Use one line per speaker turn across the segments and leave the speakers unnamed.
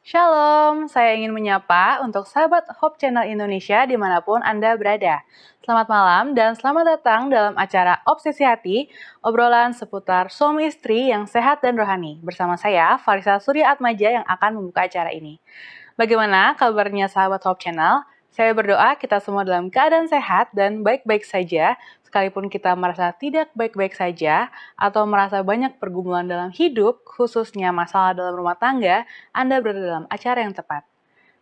Shalom, saya ingin menyapa untuk sahabat Hope Channel Indonesia dimanapun Anda berada. Selamat malam dan selamat datang dalam acara Obsesi Hati, obrolan seputar suami istri yang sehat dan rohani. Bersama saya, Farisa Surya Atmaja yang akan membuka acara ini. Bagaimana kabarnya sahabat Hope Channel? Saya berdoa kita semua dalam keadaan sehat dan baik-baik saja, sekalipun kita merasa tidak baik-baik saja, atau merasa banyak pergumulan dalam hidup, khususnya masalah dalam rumah tangga, Anda berada dalam acara yang tepat.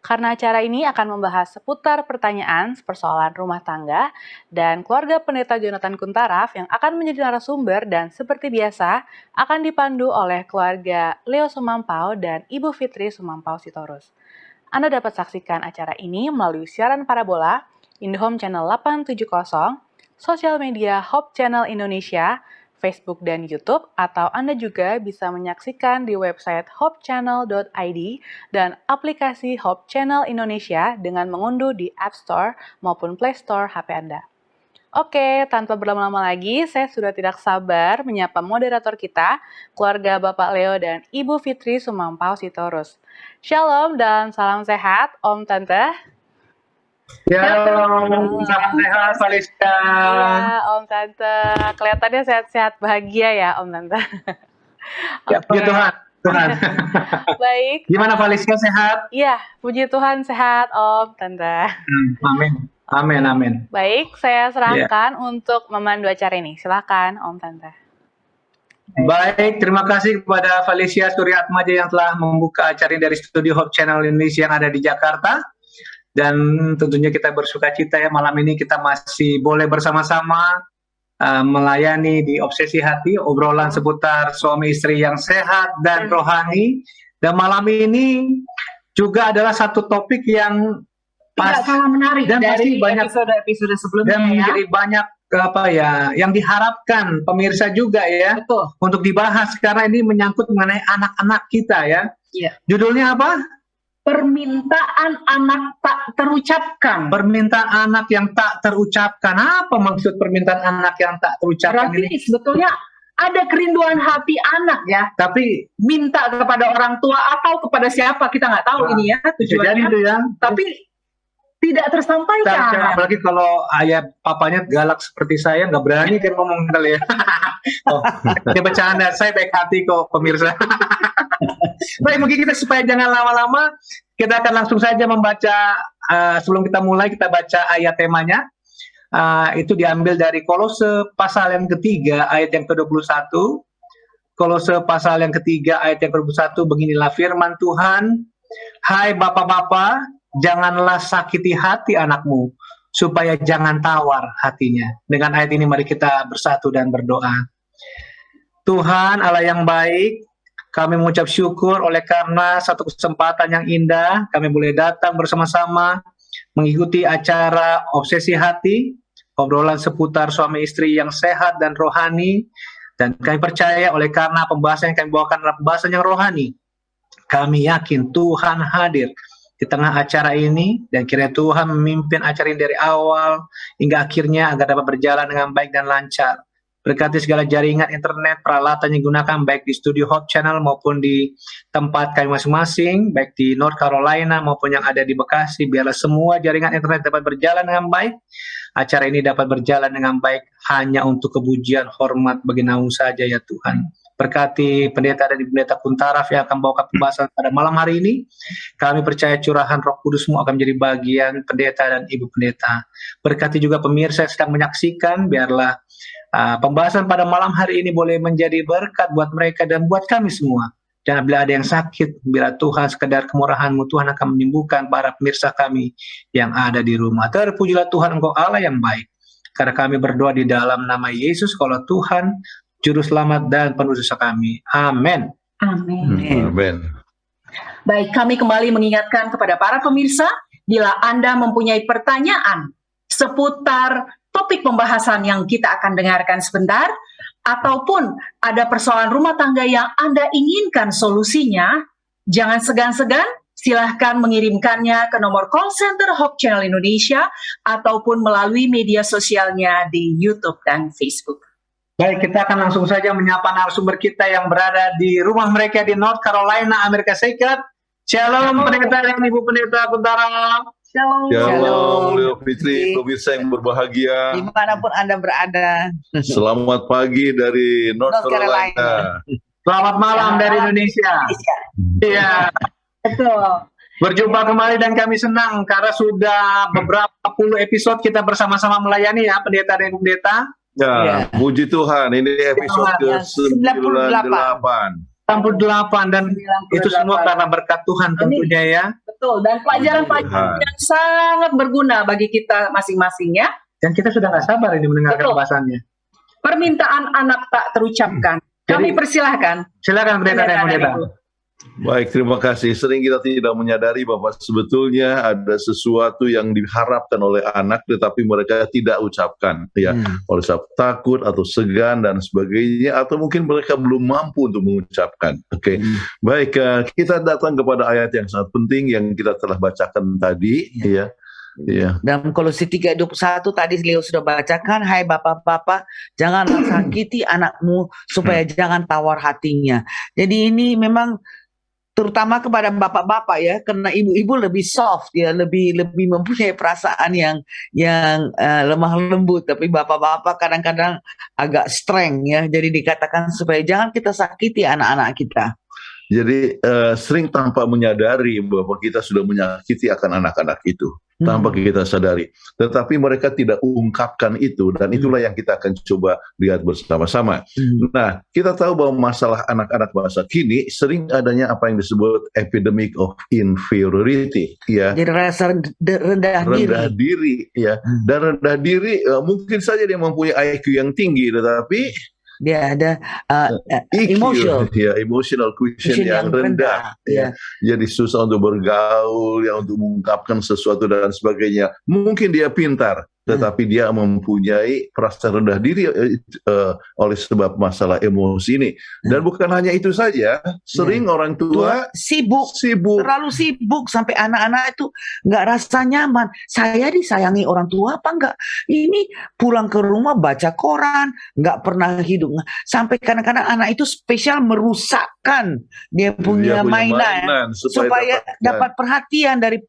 Karena acara ini akan membahas seputar pertanyaan persoalan rumah tangga dan keluarga Pendeta Jonathan Kuntaraf yang akan menjadi narasumber dan seperti biasa akan dipandu oleh keluarga Leo Sumampau dan Ibu Fitri Sumampau Sitorus. Anda dapat saksikan acara ini melalui siaran parabola, IndiHome Channel 870, sosial media Hope Channel Indonesia, Facebook dan YouTube, atau Anda juga bisa menyaksikan di website hopechannel.id dan aplikasi Hope Channel Indonesia dengan mengunduh di App Store maupun Play Store HP Anda. Oke, tanpa berlama-lama lagi, saya sudah tidak sabar menyapa moderator kita, keluarga Bapak Leo dan Ibu Fitri Sumampau Sitorus. Shalom dan salam sehat, Om Tante.
Shalom, salam sehat, Faliska.
Iya, Om Tante. Kelihatannya sehat-sehat bahagia ya, Om Tante.
Ya, puji Tuhan.
Baik.
Gimana Faliska, sehat?
Iya, puji Tuhan sehat, Om Tante.
Amin. Amin.
Baik, saya serahkan untuk memandu acara ini. Silakan, Om Tante.
Baik, terima kasih kepada Falicia Surya Atmaja yang telah membuka acara ini dari studio Hope Channel Indonesia yang ada di Jakarta. Dan tentunya kita bersuka cita ya, malam ini kita masih boleh bersama-sama melayani di Obsesi Hati, obrolan seputar suami istri yang sehat dan rohani. Dan malam ini juga adalah satu topik yang
tidak kalah menarik
dan
dari
banyak
episode sebelumnya
dan menjadi banyak yang diharapkan pemirsa juga ya.
Betul.
Untuk dibahas karena ini menyangkut mengenai anak-anak kita ya.
Iya.
Judulnya apa?
Permintaan anak tak terucapkan.
Permintaan anak yang tak terucapkan. Apa maksud permintaan anak yang tak terucapkan
Berarti
ini?
sebetulnya ada kerinduan hati anak ya.
Tapi
minta kepada orang tua atau kepada siapa kita nggak tahu ini ya tujuannya.
itu ya.
Tapi tidak tersampaikan.
Apalagi kalau ayah papanya galak seperti saya, nggak berani kan ngomong kali ya. Oh, ini bercanda, saya baik hati kok pemirsa. Baik, mungkin kita supaya jangan lama-lama, kita akan langsung saja membaca, sebelum kita mulai kita baca ayat temanya. Itu diambil dari Kolose pasal yang ketiga ayat yang ke-21. Kolose pasal yang ketiga ayat yang ke-21, beginilah firman Tuhan. Hai bapak-bapak, janganlah sakiti hati anakmu, supaya jangan tawar hatinya. Dengan ayat ini mari kita bersatu dan berdoa. Tuhan Allah yang baik, kami mengucap syukur oleh karena satu kesempatan yang indah, kami boleh datang bersama-sama mengikuti acara Obsesi Hati, obrolan seputar suami istri yang sehat dan rohani. Dan kami percaya oleh karena pembahasan yang kami bawakan adalah pembahasan yang rohani, kami yakin Tuhan hadir di tengah acara ini, dan kiranya Tuhan memimpin acara ini dari awal hingga akhirnya agar dapat berjalan dengan baik dan lancar. Berkati segala jaringan internet, peralatan yang digunakan baik di studio Hope Channel maupun di tempat kami masing-masing, baik di North Carolina maupun yang ada di Bekasi, biarlah semua jaringan internet dapat berjalan dengan baik. Acara ini dapat berjalan dengan baik hanya untuk kepujian hormat bagi nama saja ya Tuhan. Berkati pendeta dan pendeta Kuntaraf yang akan bawa pembahasan pada malam hari ini. Kami percaya curahan Roh Kudus-Mu akan menjadi bagian pendeta dan ibu pendeta. Berkati juga pemirsa yang sedang menyaksikan, biarlah pembahasan pada malam hari ini boleh menjadi berkat buat mereka dan buat kami semua. Dan bila ada yang sakit, bila Tuhan sekedar kemurahan-Mu, Tuhan akan menyembuhkan para pemirsa kami yang ada di rumah. Terpujilah Tuhan, Engkau Allah yang baik. Karena kami berdoa di dalam nama Yesus, kalau Tuhan Juru Selamat dan Penuh dosa kami. Amin.
Amin. Baik, kami kembali mengingatkan kepada para pemirsa, bila Anda mempunyai pertanyaan seputar topik pembahasan yang kita akan dengarkan sebentar, ataupun ada persoalan rumah tangga yang Anda inginkan solusinya, jangan segan-segan, silahkan mengirimkannya ke nomor call center Hope Channel Indonesia, ataupun melalui media sosialnya di YouTube dan Facebook.
Baik, kita akan langsung saja menyapa narasumber kita yang berada di rumah mereka di North Carolina, Amerika Serikat. Shalom pendeta dan Ibu Pendeta Kuntara.
Shalom.
Shalom, Leo Fitri, pemirsa yang berbahagia.
Dimanapun Anda berada.
Selamat pagi dari North Carolina.
Selamat malam dari Indonesia. Iya.
Betul.
Berjumpa kembali dan kami senang karena sudah beberapa puluh episode kita bersama-sama melayani ya pendeta dan Ibu Pendeta.
Ya, puji Tuhan, ini episode ke-98.
68 dan itu semua karena berkat Tuhan tentunya ya.
Betul, dan pelajaran-pelajaran yang sangat berguna bagi kita masing-masing ya.
Dan kita sudah nggak sabar ini mendengarkan bahasannya.
Permintaan anak tak terucapkan. Kami persilahkan.
Silakan pendeta dan pendeta.
Baik, terima kasih. Sering kita tidak menyadari bahwa sebetulnya ada sesuatu yang diharapkan oleh anak tetapi mereka tidak ucapkan, ya, oleh sebab takut atau segan dan sebagainya, atau mungkin mereka belum mampu untuk mengucapkan. Oke. Baik, kita datang kepada ayat yang sangat penting yang kita telah bacakan tadi, ya. Iya.
Dalam Kolose 3:21 tadi Leo sudah bacakan, hai bapak-bapak, janganlah sakiti anakmu supaya jangan tawar hatinya. Jadi ini memang terutama kepada bapak-bapak ya, karena ibu-ibu lebih soft ya, lebih mempunyai perasaan yang lemah lembut, tapi bapak-bapak kadang-kadang agak strength ya. Jadi dikatakan supaya jangan kita sakiti anak-anak kita.
Jadi sering tanpa menyadari bahwa kita sudah menyakiti akan anak-anak itu, tanpa kita sadari. Tetapi mereka tidak ungkapkan itu, dan itulah yang kita akan coba lihat bersama-sama. Nah, kita tahu bahwa masalah anak-anak masa kini sering adanya apa yang disebut epidemic of inferiority, ya.
Jadi rasa rendah
diri, ya. Dan rendah diri mungkin saja dia mempunyai IQ yang tinggi, tetapi
dia ada
emotional quotient yang rendah, ya. Jadi susah untuk bergaul, ya, untuk mengungkapkan sesuatu dan sebagainya. Mungkin dia pintar, tetapi dia mempunyai perasaan rendah diri oleh sebab masalah emosi ini. Dan bukan hanya itu saja, sering orang tua
sibuk, terlalu sibuk sampai anak-anak itu nggak rasa nyaman. Saya disayangi orang tua apa enggak? Ini pulang ke rumah baca koran, nggak pernah hidup. Sampai kadang-kadang anak itu spesial merusakkan dia punya mainan supaya dapat perhatian dari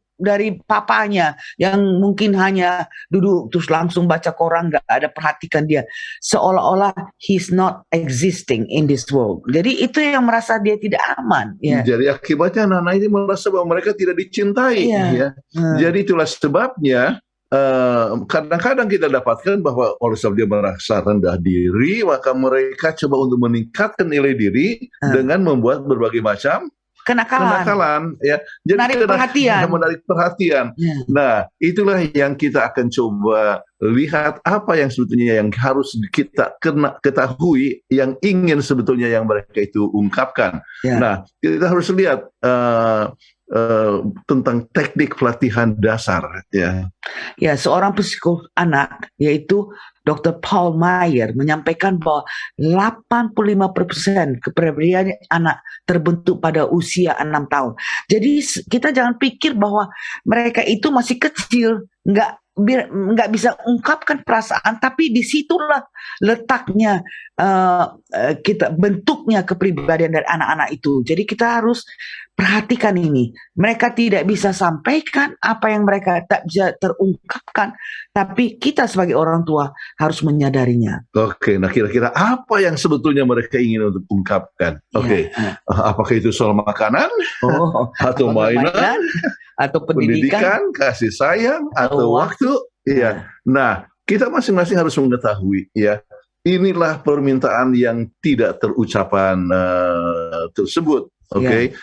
papanya yang mungkin hanya duduk terus langsung baca koran, nggak ada perhatikan dia, seolah-olah he's not existing in this world. Jadi itu yang merasa dia tidak aman, ya.
Jadi akibatnya anak-anak ini merasa bahwa mereka tidak dicintai, ya. Jadi itulah sebabnya kadang-kadang kita dapatkan bahwa oleh sebab dia merasa rendah diri, maka mereka coba untuk meningkatkan nilai diri dengan membuat berbagai macam kenakalan, ya. Jadi menarik perhatian. Nah, itulah yang kita akan coba lihat apa yang sebetulnya yang harus kita ketahui, yang ingin sebetulnya yang mereka itu ungkapkan. Nah, kita harus lihat tentang teknik pelatihan dasar, ya.
Ya, seorang psikolog anak yaitu Dr. Paul Meyer menyampaikan bahwa 85% kepribadian anak terbentuk pada usia 6 tahun. Jadi kita jangan pikir bahwa mereka itu masih kecil, nggak bisa ungkapkan perasaan, tapi disitulah letaknya bentuknya kepribadian dari anak-anak itu. Jadi kita harus perhatikan ini. Mereka tidak bisa sampaikan apa yang mereka tak bisa terungkapkan, tapi kita sebagai orang tua harus menyadarinya.
Oke, nah kira-kira apa yang sebetulnya mereka ingin untuk ungkapkan? Oke, apakah itu soal makanan, atau mainan, atau pendidikan, kasih sayang, atau waktu? Iya. Nah, kita masing-masing harus mengetahui, ya. Inilah permintaan yang tidak terucapan tersebut. Oke.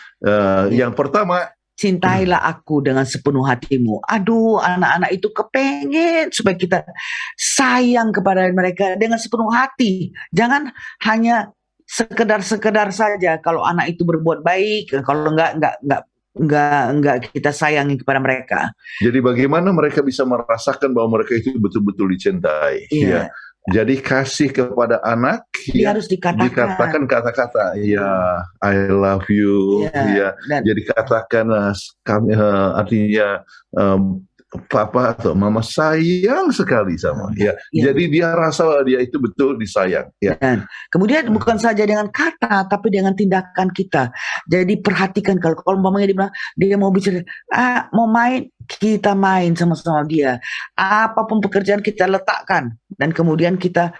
Yang pertama,
cintailah aku dengan sepenuh hatimu. Aduh, anak-anak itu kepengen supaya kita sayang kepada mereka dengan sepenuh hati. Jangan hanya sekedar saja. Kalau anak itu berbuat baik, kalau enggak kita sayangi kepada mereka.
Jadi bagaimana mereka bisa merasakan bahwa mereka itu betul-betul dicintai? Ya. Jadi kasih kepada anak
harus dikatakan
kata-kata, ya, I love you, ya. Jadi katakan kami, artinya papa atau mama sayang sekali sama ya. Jadi dia rasa dia itu betul disayang ya.
Dan kemudian bukan saja dengan kata tapi dengan tindakan kita. Jadi perhatikan kalau umpamanya dia mau bicara, mau main, kita main sama-sama dia. Apapun pekerjaan kita letakkan dan kemudian kita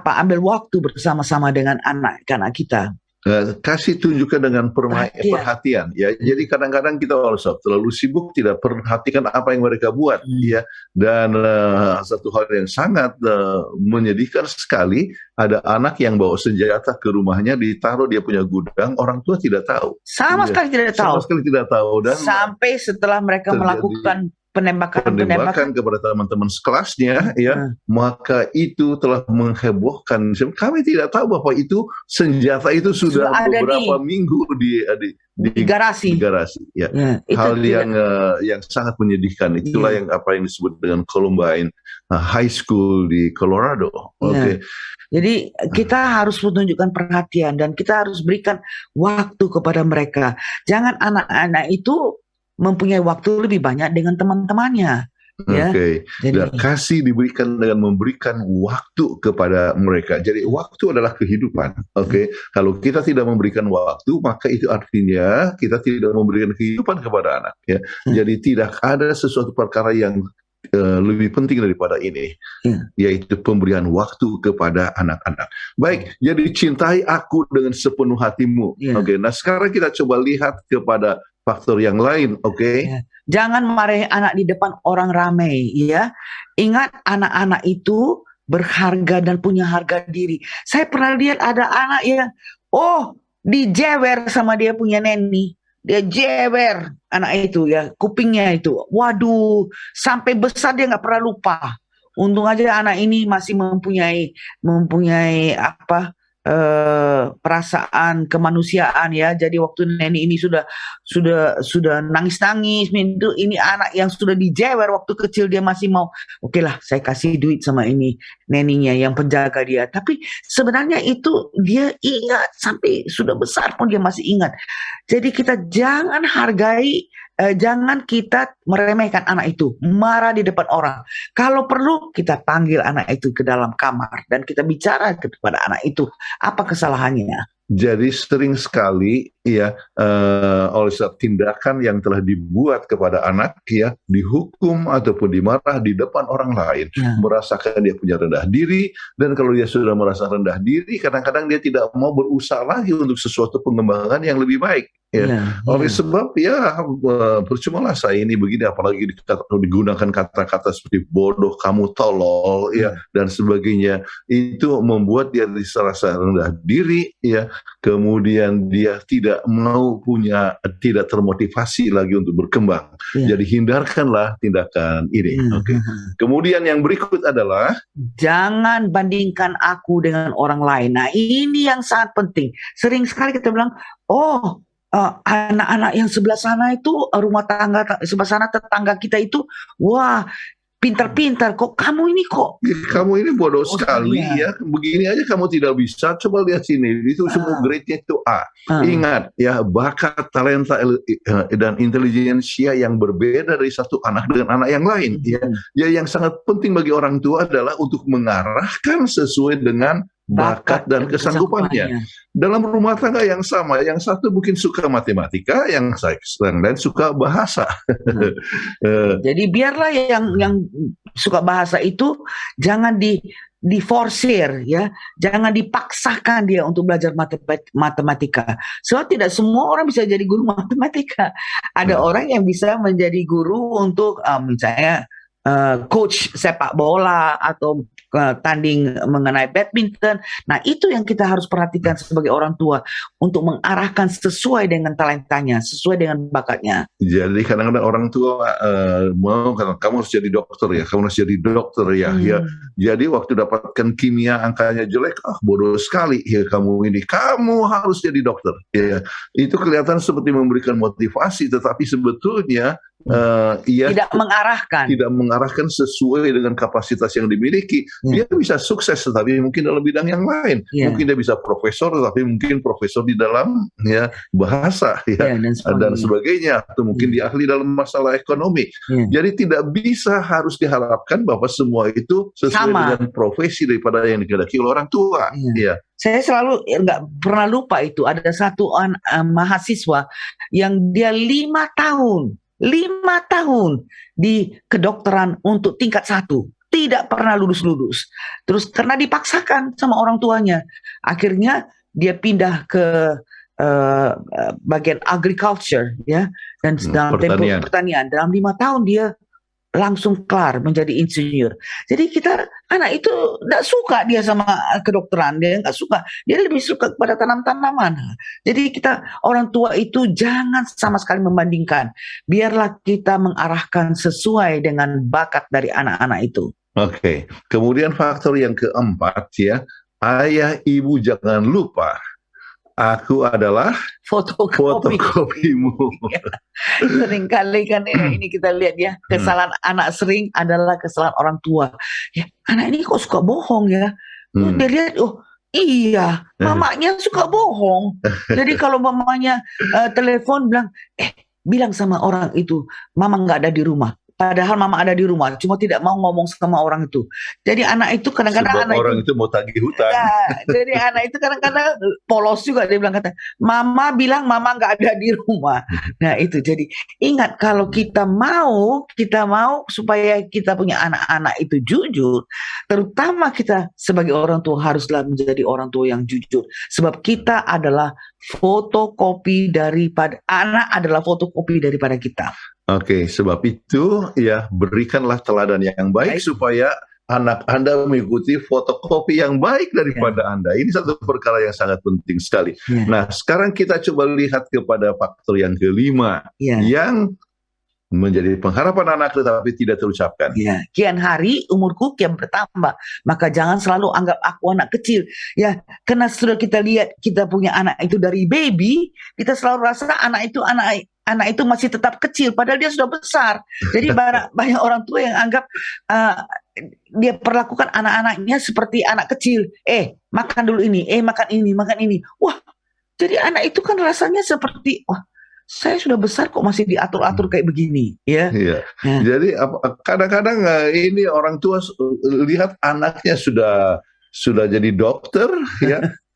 ambil waktu bersama-sama dengan anak-anak kita.
Kasih tunjukkan dengan perhatian ya. Jadi kadang-kadang kita terlalu sibuk tidak perhatikan apa yang mereka buat ya. Dan satu hal yang sangat menyedihkan sekali, ada anak yang bawa senjata ke rumahnya, ditaruh dia punya gudang, orang tua tidak tahu.
Sama sekali tidak tahu.
Dan
sampai setelah mereka melakukan penembakan
kepada teman-teman sekelasnya ya, maka itu telah menghebohkan. Kami tidak tahu bahwa itu senjata itu sudah beberapa minggu di garasi ya. Hal yang sangat menyedihkan. Itulah yang disebut dengan Columbine High School di Colorado. Oke.
Jadi kita harus menunjukkan perhatian dan kita harus berikan waktu kepada mereka. Jangan anak-anak itu mempunyai waktu lebih banyak dengan teman-temannya. Ya.
Dan kasih diberikan dengan memberikan waktu kepada mereka. Jadi waktu adalah kehidupan. Kalau kita tidak memberikan waktu, maka itu artinya kita tidak memberikan kehidupan kepada anak. Ya. Jadi tidak ada sesuatu perkara yang lebih penting daripada ini, yaitu pemberian waktu kepada anak-anak. Baik, jadi cintai aku dengan sepenuh hatimu. Nah sekarang kita coba lihat kepada faktor yang lain,
Jangan marahi anak di depan orang ramai, ya. Ingat anak-anak itu berharga dan punya harga diri. Saya pernah lihat ada anak yang, dijewer sama dia punya neni. Dia jewer anak itu ya, kupingnya itu. Waduh, sampai besar dia nggak pernah lupa. Untung aja anak ini masih mempunyai perasaan kemanusiaan ya. Jadi waktu neni ini sudah nangis-nangis, ini anak yang sudah dijewer waktu kecil dia masih mau, oke lah saya kasih duit sama ini neninya yang penjaga dia. Tapi sebenarnya itu dia ingat sampai sudah besar pun dia masih ingat. Jadi kita jangan jangan kita meremehkan anak itu, marah di depan orang. Kalau perlu kita panggil anak itu ke dalam kamar dan kita bicara kepada anak itu apa kesalahannya.
Jadi sering sekali ya oleh tindakan yang telah dibuat kepada anak ya, dihukum ataupun dimarah di depan orang lain, merasakan dia punya rendah diri, dan kalau dia sudah merasa rendah diri, kadang-kadang dia tidak mau berusaha lagi untuk sesuatu pengembangan yang lebih baik. Oleh sebab percumalah saya ini begini, apalagi digunakan kata-kata seperti bodoh, kamu tolol ya dan sebagainya, itu membuat dia merasa rendah diri ya, kemudian dia tidak termotivasi lagi untuk berkembang. Jadi hindarkanlah tindakan ini. Kemudian yang berikut adalah
jangan bandingkan aku dengan orang lain. Nah ini yang sangat penting. Sering sekali kita bilang, anak-anak yang sebelah sana itu rumah tangga sebelah sana tetangga kita itu pintar-pintar, kok kamu ini
bodoh sekali ya, begini aja kamu tidak bisa, coba lihat sini, itu semua grade-nya itu A. Ingat ya, bakat, talenta dan intelijensia yang berbeda dari satu anak dengan anak yang lain ya, yang sangat penting bagi orang tua adalah untuk mengarahkan sesuai dengan bakat dan kesanggupannya. Dalam rumah tangga yang sama, yang satu mungkin suka matematika, yang lain suka bahasa.
Jadi biarlah yang suka bahasa itu jangan diforsir ya, jangan dipaksakan dia untuk belajar matematika. Sebab tidak semua orang bisa jadi guru matematika. Ada orang yang bisa menjadi guru untuk misalnya coach sepak bola atau tanding mengenai badminton. Nah itu yang kita harus perhatikan sebagai orang tua, untuk mengarahkan sesuai dengan talentanya, sesuai dengan bakatnya. Jadi
kadang-kadang orang tua mau kamu harus jadi dokter ya, kamu harus jadi dokter ya. Jadi waktu dapatkan kimia angkanya jelek, bodoh sekali ya kamu harus jadi dokter ya. Itu kelihatan seperti memberikan motivasi, tetapi sebetulnya ia
tidak mengarahkan
sesuai dengan kapasitas yang dimiliki. Dia bisa sukses tetapi mungkin dalam bidang yang lain. Mungkin dia bisa profesor tetapi mungkin profesor di dalam bahasa dan sebagainya, atau mungkin dia ahli dalam masalah ekonomi. Jadi tidak bisa harus diharapkan bahwa semua itu sesuai dengan profesi daripada yang dikehendaki oleh orang tua.
Saya selalu nggak pernah lupa itu, ada satu mahasiswa yang dia 5 tahun di kedokteran untuk tingkat 1, tidak pernah lulus. Terus karena dipaksakan sama orang tuanya, akhirnya dia pindah ke bagian agriculture, dan dalam tempo pertanian. Dalam 5 tahun dia langsung kelar menjadi insinyur. Jadi anak itu tidak suka dia sama kedokteran, dia nggak suka, dia lebih suka kepada tanam-tanaman. Jadi orang tua itu jangan sama sekali membandingkan, biarlah kita mengarahkan sesuai dengan bakat dari anak-anak itu.
Oke. Kemudian faktor yang keempat, ayah ibu jangan lupa, aku adalah fotokopimu.
Seringkali kan ini kita lihat kesalahan anak sering adalah kesalahan orang tua. Anak ini kok suka bohong ya. Dia lihat, iya, mamanya suka bohong. Jadi kalau mamanya telepon bilang sama orang itu, mama nggak ada di rumah. Padahal mama ada di rumah, cuma tidak mau ngomong sama orang itu. Jadi anak itu kadang-kadang
orang itu mau tagih hutang.
Jadi anak itu kadang-kadang polos juga, dia bilang mama bilang mama nggak ada di rumah. Nah itu, jadi ingat kalau kita mau supaya kita punya anak-anak itu jujur, terutama kita sebagai orang tua haruslah menjadi orang tua yang jujur. Sebab kita adalah fotokopi daripada kita.
Oke, sebab itu berikanlah teladan yang baik supaya anak Anda mengikuti fotokopi yang baik daripada Anda. Ini satu perkara yang sangat penting sekali. Nah, sekarang kita coba lihat kepada faktor yang kelima yang menjadi pengharapan anak tetapi tidak terucapkan.
Kian hari umurku kian bertambah, maka jangan selalu anggap aku anak kecil. Karena sudah kita lihat kita punya anak itu dari baby, kita selalu rasa anak itu masih tetap kecil, padahal dia sudah besar. Jadi banyak orang tua yang anggap dia perlakukan anak-anaknya seperti anak kecil. Makan dulu ini, makan ini. Wah, jadi anak itu kan rasanya seperti, saya sudah besar kok masih diatur-atur kayak begini,
Jadi kadang-kadang ini orang tua lihat anaknya sudah jadi dokter,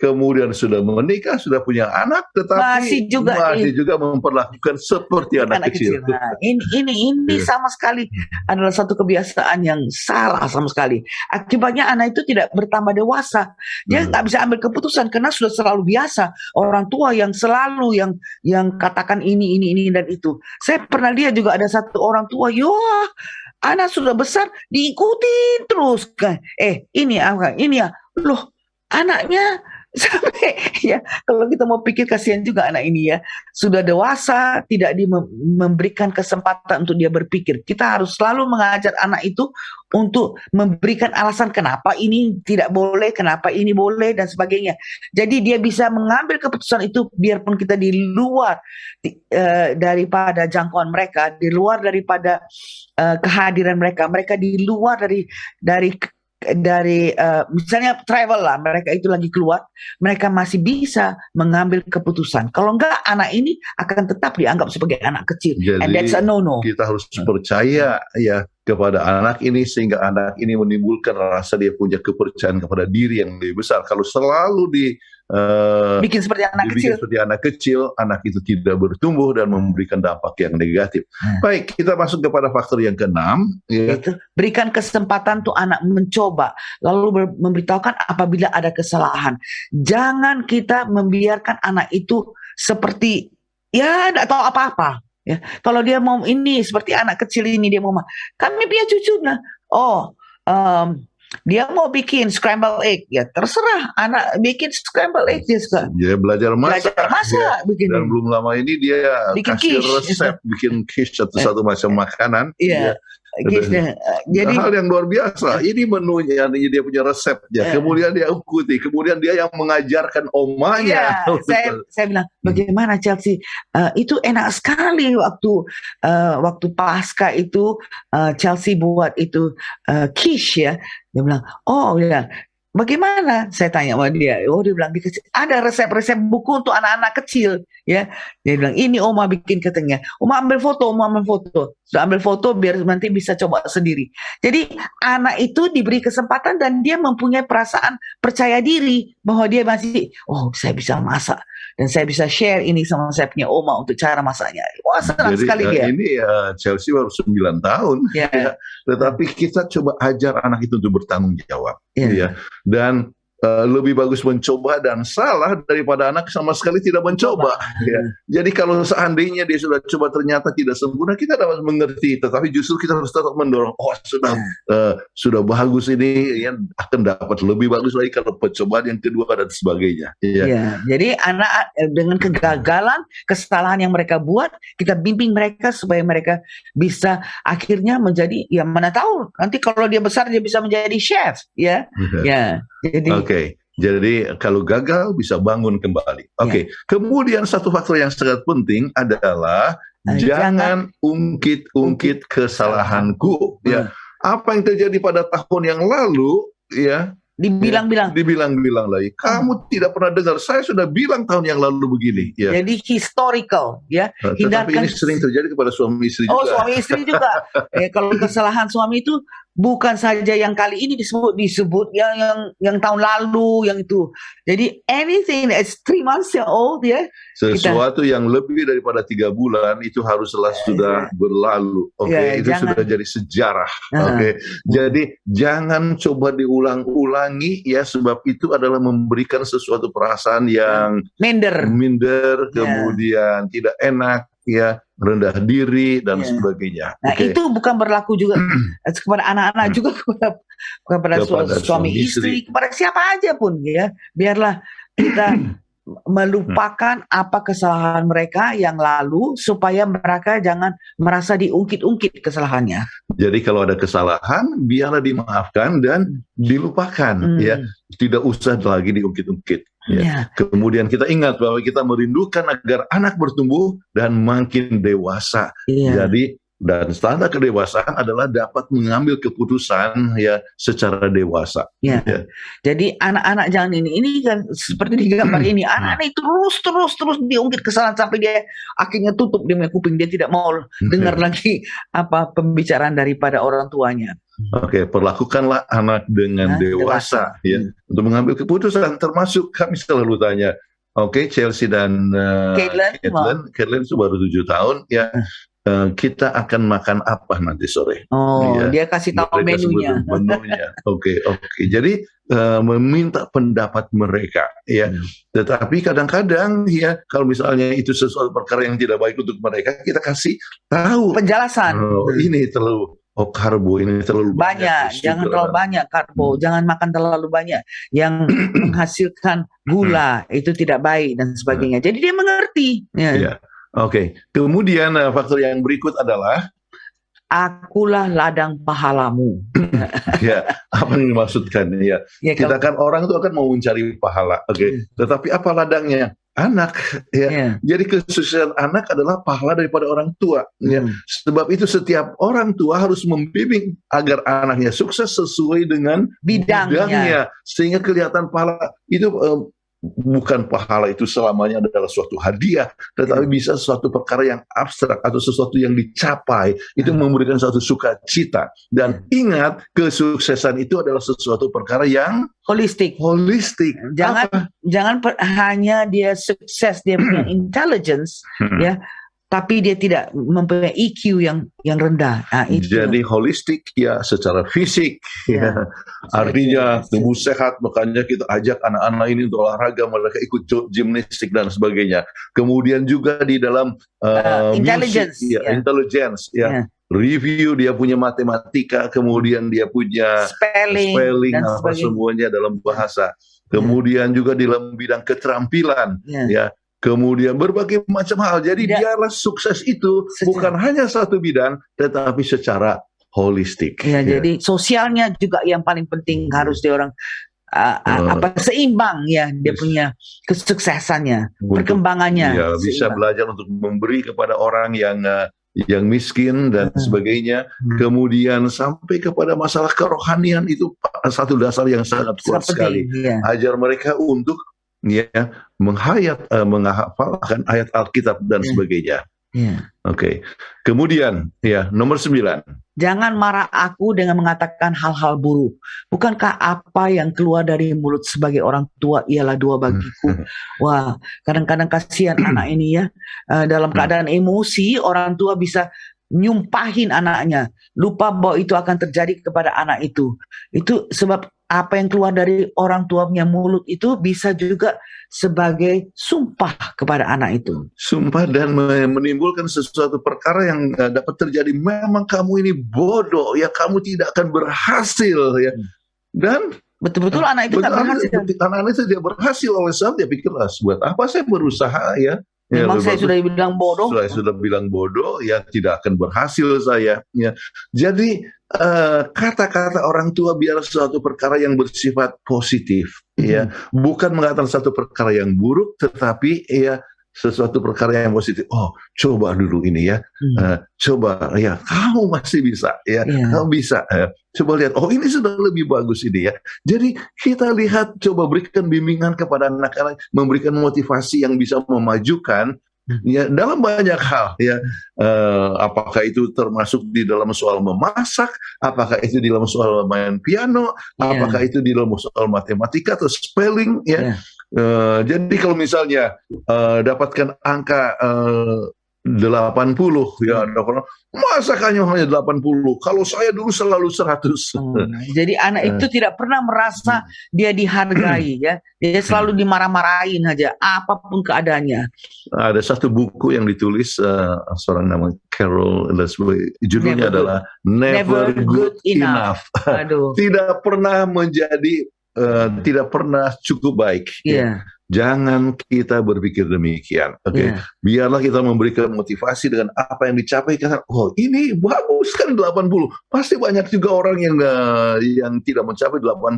kemudian sudah menikah, sudah punya anak, tetapi masih juga memperlakukan seperti anak kecil.
Nah, ini sama sekali adalah satu kebiasaan yang salah sama sekali. Akibatnya anak itu tidak bertambah dewasa. Dia nggak bisa ambil keputusan karena sudah selalu biasa orang tua yang selalu yang katakan ini dan itu. Saya pernah lihat juga ada satu orang tua, anak sudah besar diikutin terus kan. Ini loh, anaknya sampai kalau kita mau pikir kasihan juga anak ini sudah dewasa, tidak memberikan kesempatan untuk dia berpikir. Kita harus selalu mengajar anak itu untuk memberikan alasan kenapa ini tidak boleh, kenapa ini boleh dan sebagainya. Jadi dia bisa mengambil keputusan itu biarpun kita di luar daripada jangkauan mereka, di luar daripada kehadiran mereka di luar dari misalnya travel lah, mereka itu lagi keluar, mereka masih bisa mengambil keputusan. Kalau enggak, anak ini akan tetap dianggap sebagai anak kecil.
Jadi,
and that's a no-no.
Kita harus percaya kepada anak ini sehingga anak ini menimbulkan rasa dia punya kepercayaan kepada diri yang lebih besar. Kalau selalu
bikin seperti anak kecil,
anak itu tidak bertumbuh dan memberikan dampak yang negatif. Baik, kita masuk kepada faktor yang keenam.
Itu berikan kesempatan tuh anak mencoba, lalu memberitahukan apabila ada kesalahan. Jangan kita membiarkan anak itu seperti tidak tahu apa-apa. Kalau dia mau ini seperti anak kecil ini, dia mau kami punya cucu dia mau bikin scramble egg, terserah anak bikin scramble egg, dia suka.
Dia belajar masak dan belum lama ini dia
bikin
kasih
quiche.
resep bikin quiche atau satu macam makanan.
Jadi
hal yang luar biasa. Ini menunya, dia punya resepnya. Kemudian dia ikuti. Kemudian dia yang mengajarkan omanya.
Saya bilang, bagaimana Chelsea? Itu enak sekali waktu pasca itu Chelsea buat itu quiche ya. Dia bilang, oh ya. Bagaimana? Saya tanya sama dia. Oh, dia bilang ada resep-resep buku untuk anak-anak kecil, ya. Dia bilang ini Oma bikin katanya. Oma ambil foto. Sudah ambil foto biar nanti bisa coba sendiri. Jadi anak itu diberi kesempatan dan dia mempunyai perasaan percaya diri bahwa dia masih, saya bisa masak dan saya bisa share ini sama saya punya Oma untuk cara masaknya. Wah, senang sekali dia.
Ini Chelsea baru 9 tahun, ya. Tetapi kita coba ajar anak itu untuk bertanggung jawab, ya. Dan lebih bagus mencoba dan salah daripada anak sama sekali tidak mencoba. Ya. Jadi kalau seandainya dia sudah coba ternyata tidak sempurna, kita dapat mengerti. Tetapi justru kita harus tetap mendorong. Sudah bagus ini, ya, akan dapat lebih bagus lagi kalau percobaan yang kedua dan sebagainya.
Ya. Jadi anak dengan kegagalan, kesalahan yang mereka buat, kita bimbing mereka supaya mereka bisa akhirnya menjadi, ya mana tahu nanti kalau dia besar dia bisa menjadi chef, ya. Ya.
Jadi kalau gagal bisa bangun kembali. Kemudian satu faktor yang sangat penting adalah jangan ungkit-ungkit kesalahanku. Ya, apa yang terjadi pada tahun yang lalu, ya. Dibilang-bilang lagi. Kamu tidak pernah dengar. Saya sudah bilang tahun yang lalu begini. Ya.
Jadi historical, ya.
Tetapi ini sering terjadi kepada suami istri juga.
Suami istri juga. Kalau kesalahan suami itu bukan saja yang kali ini disebut yang tahun lalu yang itu. Jadi anything that's 3 months old, ya.
Sesuatu yang lebih daripada 3 bulan itu haruslah sudah berlalu. Itu sudah jadi sejarah. Jadi jangan coba diulang-ulangi, ya, sebab itu adalah memberikan sesuatu perasaan yang minder, kemudian tidak enak, ya, rendah diri dan sebagainya.
Itu bukan berlaku juga kepada anak-anak, juga kepada suami istri, kepada siapa aja pun, ya. Biarlah kita melupakan apa kesalahan mereka yang lalu supaya mereka jangan merasa diungkit-ungkit kesalahannya.
Jadi kalau ada kesalahan biarlah dimaafkan dan dilupakan, ya. Tidak usah lagi diungkit-ungkit. Ya. Kemudian kita ingat bahwa kita merindukan agar anak bertumbuh dan makin dewasa. Jadi dan standar kedewasaan adalah dapat mengambil keputusan, ya, secara dewasa.
Ya. Jadi anak-anak jangan ini kan seperti di gambar ini, anak-anak terus diungkit kesalahan sampai dia akhirnya tutup dia kuping, dia tidak mau dengar lagi apa pembicaraan daripada orang tuanya.
Perlakukanlah anak dengan dewasa, ya, untuk mengambil keputusan. Termasuk kami selalu tanya, Chelsea dan Caitlin itu baru 7 tahun, ya. Kita akan makan apa nanti sore?
Dia kasih tahu menunya.
Jadi meminta pendapat mereka, ya. Tetapi kadang-kadang, ya, kalau misalnya itu sesuatu perkara yang tidak baik untuk mereka, kita kasih tahu
penjelasan.
Ini terlalu karbo, ini terlalu
banyak. Jangan terlalu banyak karbo, jangan makan terlalu banyak yang menghasilkan gula, itu tidak baik dan sebagainya. Jadi dia mengerti.
Kemudian faktor yang berikut adalah
akulah ladang pahalamu.
Ya, apa yang dimaksudkan? Ya, kita kan orang itu akan mau mencari pahala. Tetapi apa ladangnya? Anak, ya. Jadi kesuksesan anak adalah pahala daripada orang tua, ya. Sebab itu setiap orang tua harus membimbing agar anaknya sukses sesuai dengan bidangnya, sehingga kelihatan pahala itu. Bukan pahala itu selamanya adalah suatu hadiah, tetapi bisa suatu perkara yang abstrak atau sesuatu yang dicapai, itu memberikan suatu sukacita. Dan ingat, kesuksesan itu adalah sesuatu perkara yang holistik.
Jangan hanya dia sukses, dia punya intelligence, ya, tapi dia tidak mempunyai EQ yang rendah.
Jadi holistik, ya, secara fisik, ya. Artinya tubuh sehat, makanya kita ajak anak-anak ini untuk olahraga, mereka ikut gimnastik dan sebagainya. Kemudian juga di dalam
intelligence,
intelligence, ya. Review, dia punya matematika, kemudian dia punya spelling apa semuanya dalam bahasa. Kemudian juga di dalam bidang keterampilan, ya. Kemudian berbagai macam hal. Jadi biarlah sukses itu bukan hanya satu bidang, tetapi secara holistik.
Ya, jadi sosialnya juga yang paling penting harus dia orang seimbang ya, dia punya kesuksesannya, perkembangannya.
Ya, bisa
seimbang.
belajar untuk memberi kepada orang yang miskin dan sebagainya. Kemudian sampai kepada masalah kerohanian, itu satu dasar yang sangat kuat sekali.
Ya.
Ajar mereka untuk menghafalkan ayat Alkitab dan sebagainya.
Ya.
Oke. Kemudian nomor 9.
Jangan marah aku dengan mengatakan hal-hal buruk. Bukankah apa yang keluar dari mulut sebagai orang tua ialah doa bagiku? Wah, kadang-kadang kasihan anak ini ya. Dalam keadaan emosi, orang tua bisa nyumpahin anaknya. Lupa bahwa itu akan terjadi kepada anak itu. Itu sebab apa yang keluar dari orang tuanya mulut itu bisa juga sebagai sumpah kepada anak itu.
Sumpah dan menimbulkan sesuatu perkara yang dapat terjadi. Memang kamu ini bodoh, ya kamu tidak akan berhasil ya. Dan
betul-betul anak itu tidak berhasil.
Anak itu tidak berhasil oleh sebab dia pikir, buat apa saya berusaha ya.
Memang saya sudah bilang bodoh.
Saya sudah bilang bodoh, ya tidak akan berhasil saya. Ya. Jadi kata-kata orang tua biarlah sesuatu perkara yang bersifat positif, ya, bukan mengatakan satu perkara yang buruk, tetapi ya sesuatu perkara yang positif. Oh, coba dulu ini ya, coba ya, kamu masih bisa, ya, kamu bisa. Coba lihat, oh ini sudah lebih bagus ini ya. Jadi kita lihat, coba berikan bimbingan kepada anak-anak, memberikan motivasi yang bisa memajukan. Ya, dalam banyak hal ya, apakah itu termasuk di dalam soal memasak, apakah itu di dalam soal main piano, apakah itu di dalam soal matematika atau spelling ya. Jadi kalau misalnya dapatkan angka 80 ya, masa hanya 80, kalau saya dulu selalu 100.
Jadi anak itu tidak pernah merasa dia dihargai ya, dia selalu dimarah-marahin aja apapun keadaannya.
Ada satu buku yang ditulis seorang nama Carol, judulnya adalah Never Good Enough. Tidak pernah menjadi tidak pernah cukup baik. Ya. Jangan kita berpikir demikian. Oke. Biarlah kita memberikan motivasi dengan apa yang dicapai. Oh, ini bagus kan 80. Pasti banyak juga orang yang tidak mencapai 80.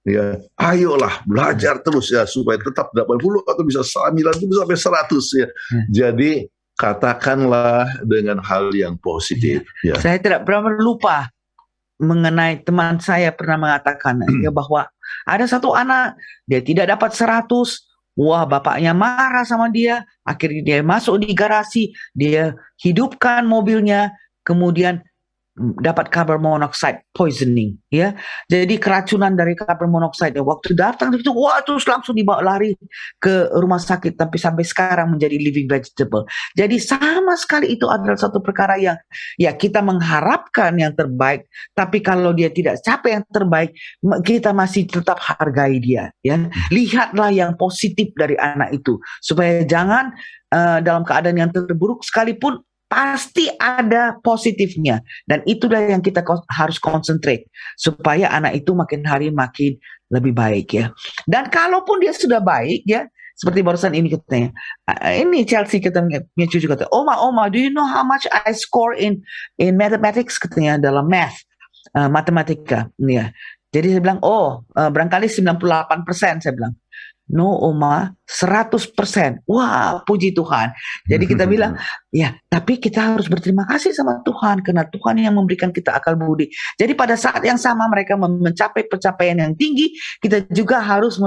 Ya, ayolah belajar terus ya supaya tetap 80 atau bisa 90 sampai 100 ya. Jadi katakanlah dengan hal yang positif. Ya.
Saya tidak pernah lupa mengenai teman saya pernah mengatakan ya, bahwa ada satu anak dia tidak dapat 100. Wah, bapaknya marah sama dia. Akhirnya dia masuk di garasi, dia hidupkan mobilnya, kemudian dapat carbon monoxide poisoning ya. Jadi keracunan dari carbon monoxide. Waktu datang itu terus langsung dibawa lari ke rumah sakit, tapi sampai sekarang menjadi living vegetable. Jadi sama sekali itu adalah satu perkara yang ya kita mengharapkan yang terbaik, tapi kalau dia tidak capai yang terbaik, kita masih tetap hargai dia ya. Lihatlah yang positif dari anak itu supaya jangan dalam keadaan yang terburuk sekalipun pasti ada positifnya, dan itulah yang kita harus konsentrate supaya anak itu makin hari makin lebih baik ya. Dan kalaupun dia sudah baik ya, seperti barusan ini katanya, ini Chelsea katanya, punya cucu kata, Oma, do you know how much I score in mathematics, katanya, dalam math, matematika ya. Jadi saya bilang, barangkali 98%, saya bilang. No, Oma, 100%. Wah, puji Tuhan. Jadi kita bilang, ya, tapi kita harus berterima kasih sama Tuhan, karena Tuhan yang memberikan kita akal budi. Jadi pada saat yang sama mereka mencapai pencapaian yang tinggi, kita juga harus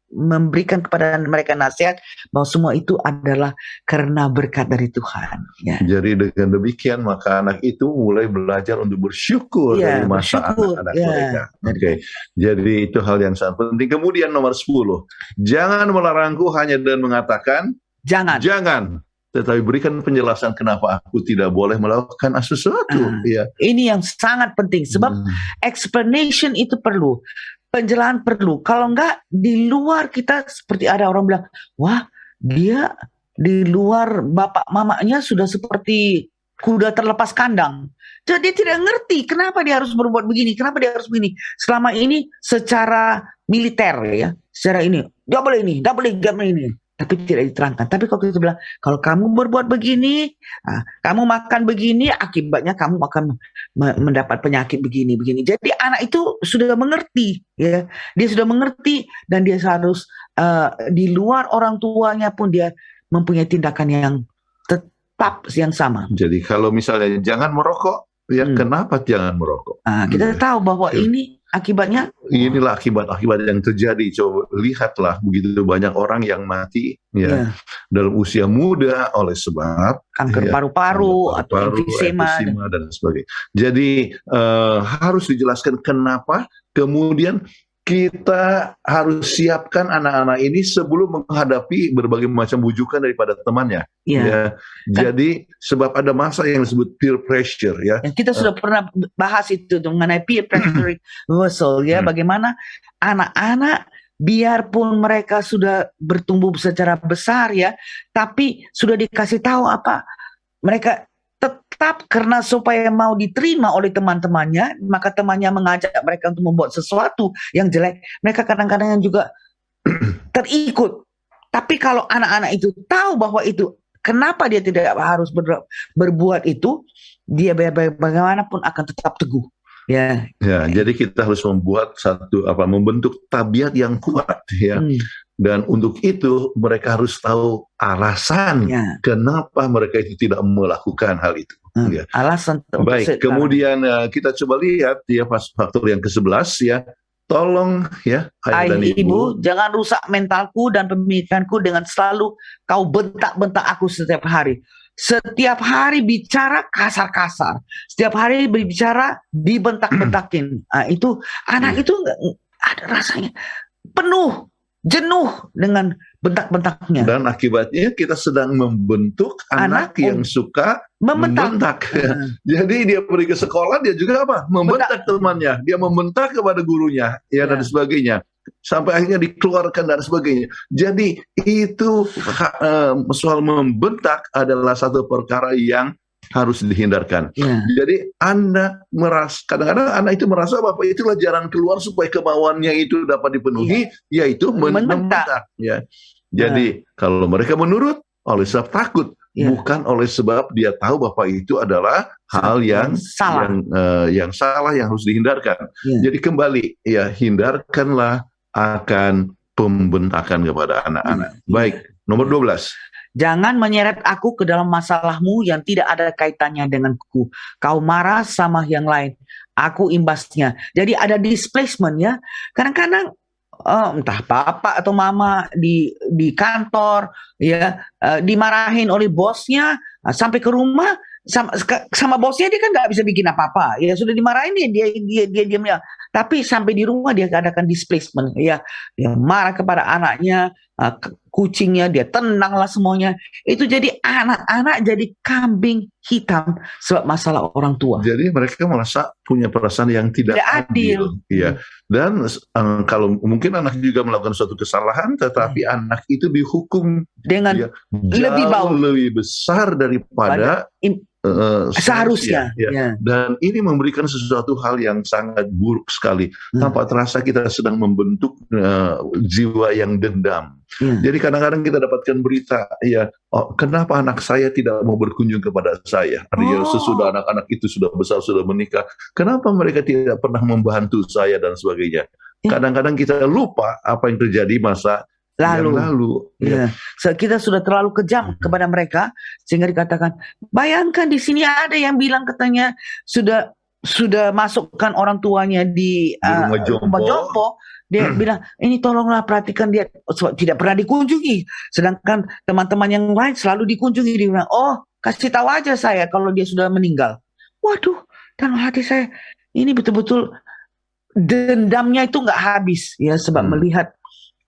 memberikan kepada mereka nasihat bahwa semua itu adalah karena berkat dari Tuhan. Ya.
Jadi dengan demikian maka anak itu mulai belajar untuk bersyukur dari masa anak-anak mereka. Oke. Jadi itu hal yang sangat penting. Kemudian nomor 10, jangan melarangku hanya dan mengatakan jangan. Tetapi berikan penjelasan kenapa aku tidak boleh melakukan sesuatu. Ya. Ini
yang sangat penting sebab explanation itu perlu. Penjelasan perlu. Kalau enggak, di luar kita seperti ada orang bilang, wah, dia di luar bapak mamanya sudah seperti kuda terlepas kandang. Jadi tidak ngerti kenapa dia harus berbuat begini, kenapa dia harus begini. Selama ini secara militer ya, secara ini, nggak boleh ini, nggak boleh ini. tapi tidak diterangkan. Tapi kalau kita bilang, kalau kamu berbuat begini, kamu makan begini, akibatnya kamu akan mendapat penyakit begini. Jadi anak itu sudah mengerti, ya, dia sudah mengerti, dan dia harus di luar orang tuanya pun dia mempunyai tindakan yang tetap yang sama.
Jadi kalau misalnya jangan merokok, ya kenapa jangan merokok?
Kita tahu bahwa ini akibatnya.
Inilah akibat-akibat yang terjadi. Coba lihatlah begitu banyak orang yang mati dalam usia muda oleh sebab
kanker paru-paru atau emfisema
dan sebagainya. Jadi harus dijelaskan kenapa kemudian kita harus siapkan anak-anak ini sebelum menghadapi berbagai macam bujukan daripada temannya. Ya. Jadi sebab ada masa yang disebut peer pressure, ya.
Kita sudah pernah bahas itu mengenai peer pressure reversal, ya. Bagaimana anak-anak biarpun mereka sudah bertumbuh secara besar, ya, tapi sudah dikasih tahu apa mereka tetap karena supaya mau diterima oleh teman-temannya, maka temannya mengajak mereka untuk membuat sesuatu yang jelek. Mereka kadang-kadang juga terikut. Tapi kalau anak-anak itu tahu bahwa itu, kenapa dia tidak harus berbuat itu, dia bagaimanapun akan tetap teguh. Ya,
jadi kita harus membentuk tabiat yang kuat, ya. Dan untuk itu mereka harus tahu alasan kenapa mereka itu tidak melakukan hal itu. Ya.
Alasan.
Baik, kemudian kita coba lihat ya faktor yang ke-11, ya. Tolong ya ayah dan ibu,
jangan rusak mentalku dan pemikiranku dengan selalu kau bentak-bentak aku setiap hari. Setiap hari bicara kasar-kasar, setiap hari berbicara dibentak-bentakin. Itu anak itu ada rasanya penuh, jenuh dengan bentak-bentaknya.
Dan akibatnya kita sedang membentuk anak yang suka membentak. Jadi dia pergi ke sekolah, dia juga membentak temannya, dia membentak kepada gurunya, dan sebagainya. Sampai akhirnya dikeluarkan dan sebagainya. Jadi itu soal membentak adalah satu perkara yang harus dihindarkan. Jadi kadang-kadang anak itu merasa bahwa itulah jalan keluar supaya kemauannya itu dapat dipenuhi, yaitu membentak. Ya. Jadi kalau mereka menurut oleh sebab takut, bukan oleh sebab dia tahu bahwa itu adalah hal yang salah yang harus dihindarkan. Jadi kembali, hindarkanlah akan pembentakan kepada anak-anak. Baik, nomor 12.
Jangan menyeret aku ke dalam masalahmu yang tidak ada kaitannya denganku. Kau marah sama yang lain, aku imbasnya. Jadi ada displacement, ya. Kadang-kadang entah bapak atau mama di kantor, ya, dimarahin oleh bosnya, sampai ke rumah sama bosnya dia kan nggak bisa bikin apa-apa, ya, sudah dimarahin dia diam ya. Tapi sampai di rumah dia adakan displacement, ya, dia marah kepada anaknya, kucingnya dia tendanglah semuanya. Itu jadi anak-anak jadi kambing hitam sebab masalah orang tua.
Jadi mereka merasa punya perasaan yang tidak adil. Ya. Dan kalau mungkin anak juga melakukan suatu kesalahan, tetapi anak itu dihukum
dengan
lebih besar daripada
seharusnya.
Dan ini memberikan sesuatu hal yang sangat buruk sekali. Tanpa terasa kita sedang membentuk jiwa yang dendam. Jadi kadang-kadang kita dapatkan berita, kenapa anak saya tidak mau berkunjung kepada saya? Artinya sesudah anak-anak itu sudah besar, sudah menikah, kenapa mereka tidak pernah membantu saya dan sebagainya. Kadang-kadang kita lupa apa yang terjadi masa lalu.
So, kita sudah terlalu kejam kepada mereka sehingga dikatakan, bayangkan di sini ada yang bilang katanya sudah masukkan orang tuanya di rumah jompo. Dia bilang, ini tolonglah perhatikan dia, tidak pernah dikunjungi. Sedangkan teman-teman yang lain selalu dikunjungi. Dia bilang, kasih tahu aja saya kalau dia sudah meninggal. Waduh, dalam hati saya, ini betul-betul dendamnya itu nggak habis, ya, sebab melihat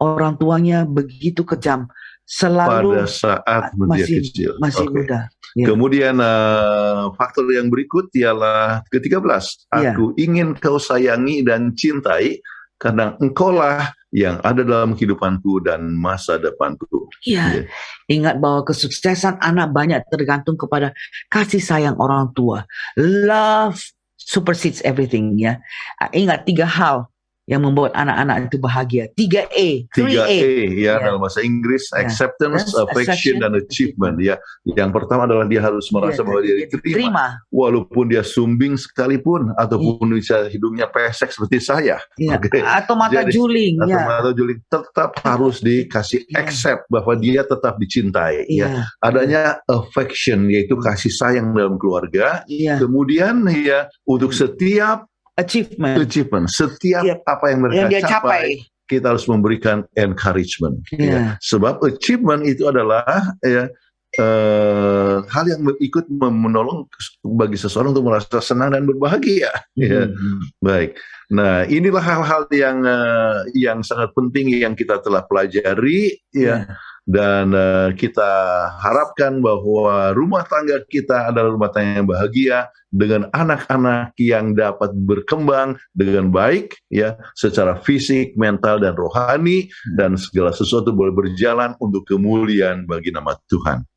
orang tuanya begitu kejam selalu
pada saat masih kecil,
masih muda. Ya.
Kemudian faktor yang berikut ialah ke-13. Aku ingin kau sayangi dan cintai karena engkaulah yang ada dalam kehidupanku dan masa depanku.
Ingat bahwa kesuksesan anak banyak tergantung kepada kasih sayang orang tua. Love supersedes everything, ya. Ingat 3 hal yang membuat anak-anak itu bahagia. 3A.
3A ya,
Ya.
dalam bahasa Inggris,
Ya.
acceptance, affection, dan achievement ya. Yang pertama adalah dia harus merasa bahwa dia diterima, walaupun dia sumbing sekalipun ataupun bisa hidungnya pesek seperti saya.
Ya.
Oke.
Atau mata
Jadi,
juling.
atau
Ya.
mata juling tetap harus dikasih accept bahwa dia tetap dicintai ya.
Ya.
Adanya affection yaitu kasih sayang dalam keluarga.
Ya.
Kemudian ya untuk setiap achievement, setiap apa yang mereka
dia
capai, kita harus memberikan encouragement. Ya. Sebab achievement itu adalah ya hal yang ikut menolong bagi seseorang untuk merasa senang dan berbahagia. Ya. Baik. Nah, inilah hal-hal yang sangat penting yang kita telah pelajari ya. Dan kita harapkan bahwa rumah tangga kita adalah rumah tangga yang bahagia dengan anak-anak yang dapat berkembang dengan baik ya, secara fisik, mental, dan rohani, dan segala sesuatu boleh berjalan untuk kemuliaan bagi nama Tuhan.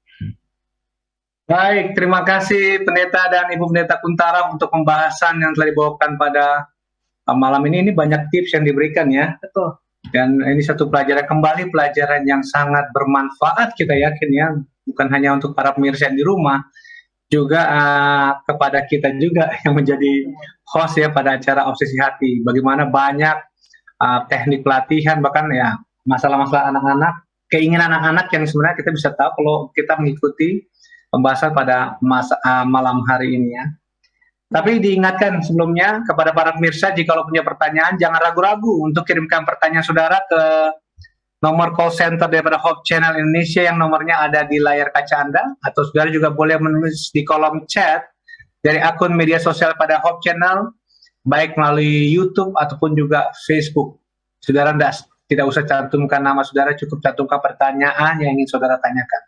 Baik, terima kasih Pendeta dan Ibu Pendeta Kuntara untuk pembahasan yang telah dibawakan pada malam ini. Ini banyak tips yang diberikan ya. Betul. Dan ini satu pelajaran yang sangat bermanfaat, kita yakin ya, bukan hanya untuk para pemirsa yang di rumah, juga kepada kita juga yang menjadi host ya pada acara Obsesi Hati. Bagaimana banyak teknik pelatihan, bahkan ya masalah-masalah anak-anak, keinginan anak-anak yang sebenarnya kita bisa tahu kalau kita mengikuti pembahasan pada malam hari ini ya. Tapi diingatkan sebelumnya kepada para pemirsa, jika punya pertanyaan, jangan ragu-ragu untuk kirimkan pertanyaan saudara ke nomor call center daripada Hope Channel Indonesia yang nomornya ada di layar kaca Anda, atau saudara juga boleh menulis di kolom chat dari akun media sosial pada Hope Channel, baik melalui YouTube ataupun juga Facebook. Saudara tidak usah cantumkan nama saudara, cukup cantumkan pertanyaan yang ingin saudara tanyakan.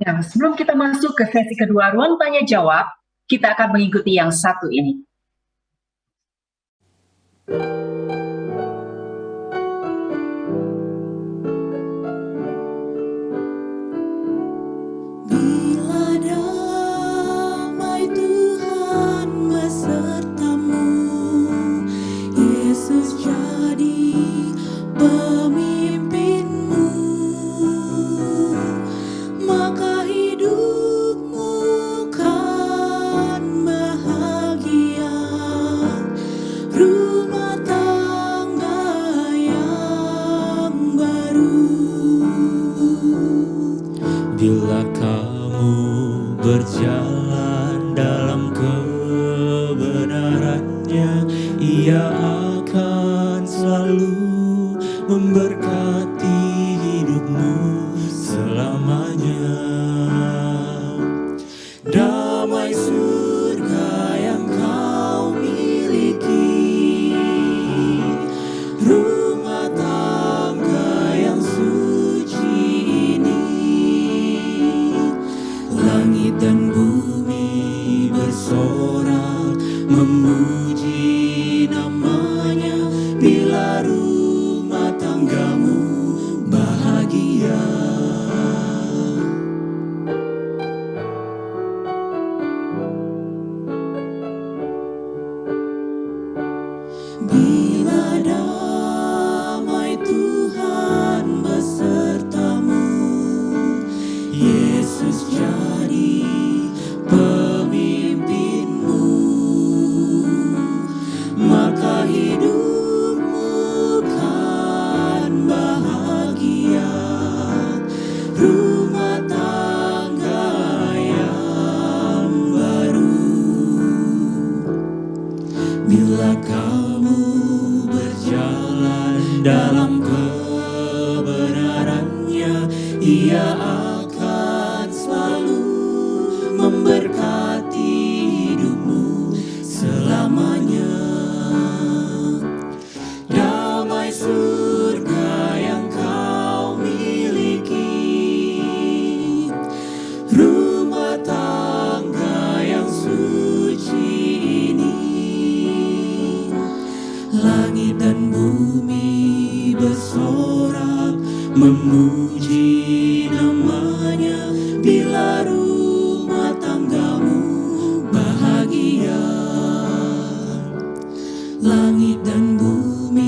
Nah, sebelum kita masuk ke sesi kedua ruang tanya jawab, kita akan mengikuti yang satu ini.
Bila damai Tuhan besertamu, Yesus jadi pemimpinmu, maka hidupmu kan bahagia, rumah tangga yang baru. Bila kamu berjalan dalam kebenarannya, Ia akan selalu memberkati hidupmu selamanya. Damai surga yang kau miliki, rumah tangga yang suci ini, langit dan bumi bersorak memuji namanya. Bila rumah tanggamu bahagia, bila damai Tuhan besertamu, Yesus jadi pemimpinmu, maka hidupmu kan bahagia, rumah tangga yang baru. Bila kamu berjalan dalam kebenarannya, Ia akan selalu memberkati hidupmu selamanya. Damai surga yang kau miliki, rumah tangga yang suci ini, langit dan bumi bersorak memuji namanya. Bila rumah tanggamu bahagia, langit dan bumi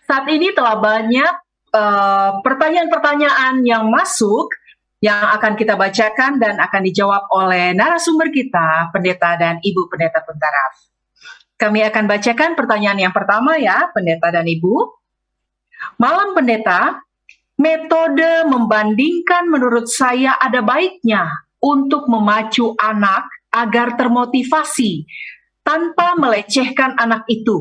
Saat ini telah banyak pertanyaan-pertanyaan yang masuk yang akan kita bacakan dan akan dijawab oleh narasumber kita, Pendeta dan Ibu Pendeta Buntaraf. Kami akan bacakan pertanyaan yang pertama ya, Pendeta dan Ibu. Malam Pendeta, metode membandingkan menurut saya ada baiknya untuk memacu anak agar termotivasi tanpa melecehkan anak itu,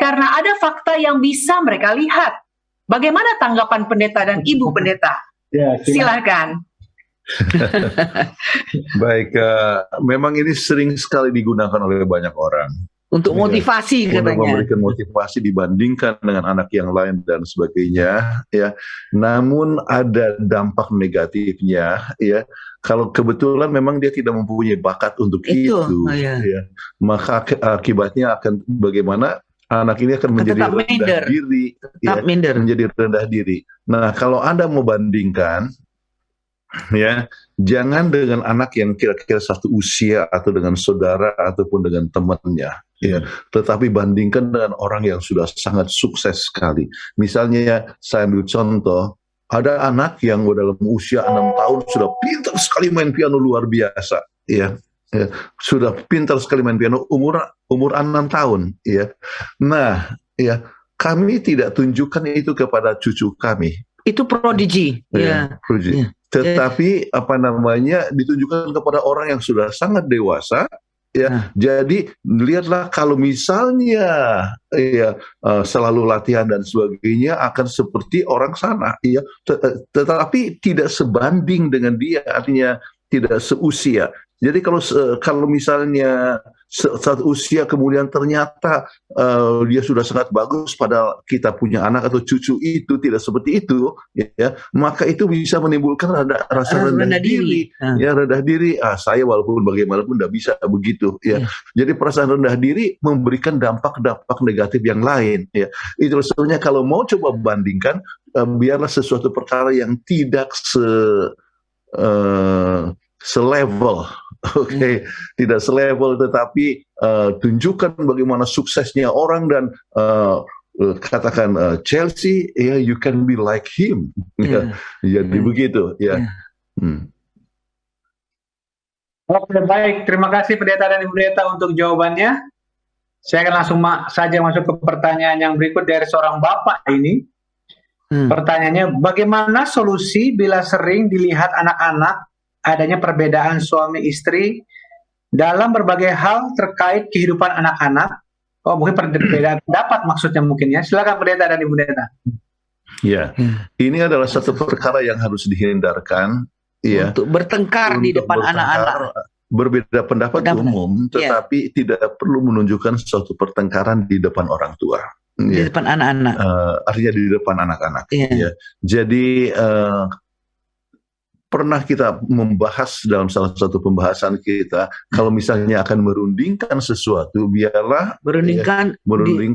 karena ada fakta yang bisa mereka lihat. Bagaimana tanggapan Pendeta dan Ibu Pendeta?
Ya,
silakan.
Baik, memang ini sering sekali digunakan oleh banyak orang.
Untuk motivasi
Untuk
katanya.
memberikan motivasi dibandingkan dengan anak yang lain dan sebagainya, ya. Namun ada dampak negatifnya, ya. Kalau kebetulan memang dia tidak mempunyai bakat untuk itu,
ya.
Maka akibatnya akan bagaimana? Anak ini akan menjadi rendah diri, ya, menjadi rendah diri. Nah, kalau Anda mau bandingkan, ya, jangan dengan anak yang kira-kira satu usia atau dengan saudara ataupun dengan temannya, ya, tetapi bandingkan dengan orang yang sudah sangat sukses sekali. Misalnya ya, saya ambil contoh, ada anak yang dalam usia 6 tahun sudah pintar sekali main piano luar biasa, ya. Ya, sudah pintar sekali main piano umur 6 tahun, ya. Nah, ya, kami tidak tunjukkan itu kepada cucu kami.
Itu prodigy, ya.
Prodigy. Ya. Tetapi ditunjukkan kepada orang yang sudah sangat dewasa, ya. Jadi lihatlah kalau misalnya ya selalu latihan dan sebagainya akan seperti orang sana, ya. Tetapi tidak sebanding dengan dia, artinya tidak seusia. Jadi kalau misalnya satu usia kemudian ternyata dia sudah sangat bagus, padahal kita punya anak atau cucu itu tidak seperti itu, ya, maka itu bisa menimbulkan rasa rendah diri, ya, rendah diri. Saya walaupun bagaimanapun tidak bisa begitu, ya. Jadi perasaan rendah diri memberikan dampak-dampak negatif yang lain, ya. Itu sebetulnya kalau mau coba bandingkan, biarlah sesuatu perkara yang tidak selevel, tidak selevel, tetapi tunjukkan bagaimana suksesnya orang dan katakan Chelsea, ya, you can be like him, ya, jadi begitu, ya.
Oke, baik, terima kasih Pendeta dan Ibu Pendeta untuk jawabannya. Saya akan langsung saja masuk ke pertanyaan yang berikut dari seorang bapak ini. Pertanyaannya, bagaimana solusi bila sering dilihat anak-anak adanya perbedaan suami istri dalam berbagai hal terkait kehidupan anak-anak? Oh, mungkin perbedaan pendapat maksudnya mungkin ya. Silakan Pendeta dan Ibu Pendeta.
Ya, ini adalah satu perkara yang harus dihindarkan, ya.
Untuk bertengkar di depan anak-anak.
Berbeda pendapat umum, tetapi tidak perlu menunjukkan suatu pertengkaran di depan orang tua.
Di depan anak-anak.
Artinya di depan anak-anak. Ya. Jadi pernah kita membahas dalam salah satu pembahasan kita, kalau misalnya akan merundingkan sesuatu, biarlah merundingkan
di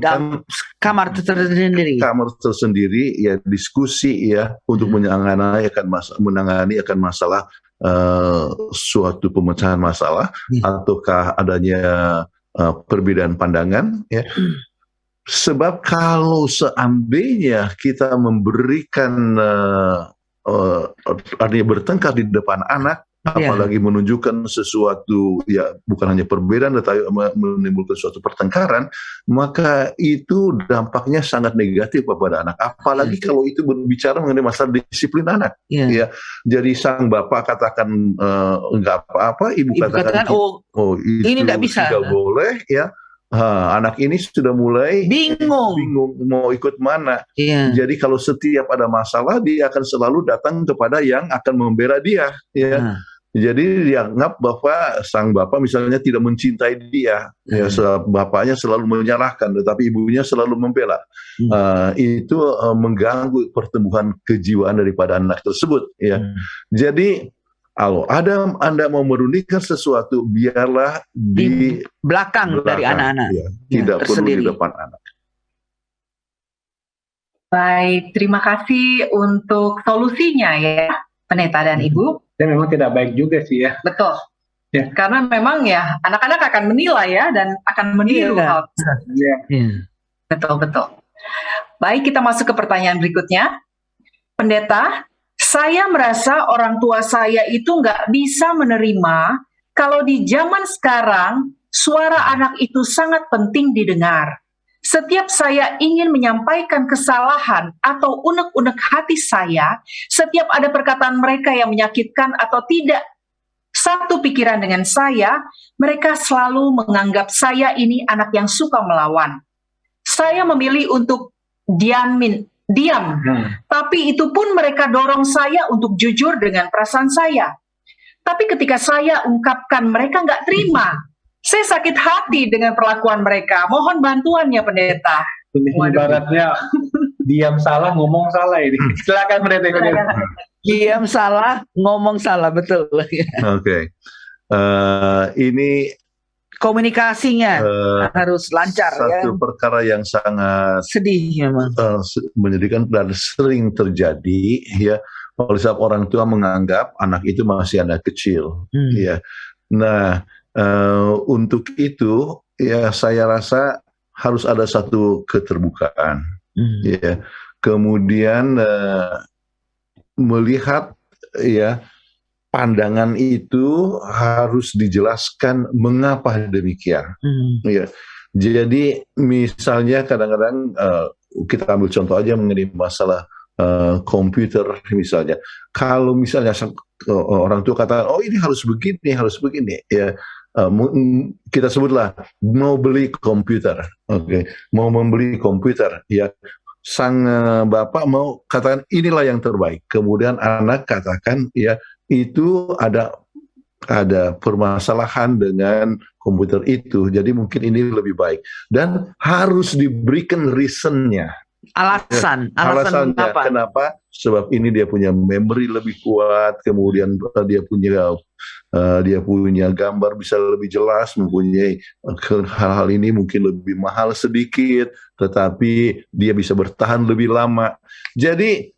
kamar
tersendiri, ya, diskusi, ya, untuk menangani akan masalah suatu pemecahan masalah, ataukah adanya perbedaan pandangan, ya. Sebab kalau seandainya kita memberikan artinya bertengkar di depan anak, apalagi menunjukkan sesuatu, ya, bukan hanya perbedaan tetapi menimbulkan suatu pertengkaran, maka itu dampaknya sangat negatif kepada anak. Apalagi kalau itu berbicara mengenai masalah disiplin anak, ya. Jadi sang bapak katakan enggak apa-apa, ibu katakan oh itu tidak bisa, tidak boleh, ya. Anak ini sudah mulai bingung mau ikut mana. Jadi kalau setiap ada masalah, dia akan selalu datang kepada yang akan membela dia, ya. Jadi dianggap bahwa sang bapak misalnya tidak mencintai dia, ya, bapaknya selalu menyalahkan, tetapi ibunya selalu membela. Itu mengganggu pertumbuhan kejiwaan daripada anak tersebut, ya. Jadi kalau Anda mau merundingkan sesuatu, biarlah di belakang dari anak-anak, ya, tidak perlu di depan anak.
Baik, terima kasih untuk solusinya ya, Pendeta dan Ibu.
Dan memang tidak baik juga sih, ya.
Betul. Ya. Karena memang ya anak-anak akan menilai, ya, dan akan meniru hal tersebut. Betul. Baik, kita masuk ke pertanyaan berikutnya. Pendeta, saya merasa orang tua saya itu nggak bisa menerima kalau di zaman sekarang suara anak itu sangat penting didengar. Setiap saya ingin menyampaikan kesalahan atau unek-unek hati saya, setiap ada perkataan mereka yang menyakitkan atau tidak satu pikiran dengan saya, mereka selalu menganggap saya ini anak yang suka melawan. Saya memilih untuk diam, tapi itu pun mereka dorong saya untuk jujur dengan perasaan saya. Tapi ketika saya ungkapkan, mereka nggak terima. Saya sakit hati dengan perlakuan mereka. Mohon bantuannya, pendeta.
Ini ibaratnya diam salah, ngomong salah ini. Silakan pendeta.
Diam salah, ngomong salah, betul.
Oke. Ini
Komunikasinya harus lancar,
satu perkara yang sangat
sedih memang.
Menyedihkan dan sering terjadi, ya, oleh sebab orang tua menganggap anak itu masih anak kecil, ya. Nah, untuk itu, ya, saya rasa harus ada satu keterbukaan, ya. Kemudian melihat, ya, pandangan itu harus dijelaskan mengapa demikian. Ya. Jadi misalnya kadang-kadang kita ambil contoh aja mengenai masalah komputer misalnya. Kalau misalnya orang tua kata, oh ini harus begini, ya, kita sebutlah mau beli komputer, mau membeli komputer, ya. Sang bapak mau katakan inilah yang terbaik, kemudian anak katakan, ya, itu ada permasalahan dengan komputer itu, jadi mungkin ini lebih baik dan harus diberikan reasonnya, alasannya kenapa. Sebab ini dia punya memory lebih kuat, kemudian dia punya gambar bisa lebih jelas, mempunyai hal-hal ini mungkin lebih mahal sedikit, tetapi dia bisa bertahan lebih lama. Jadi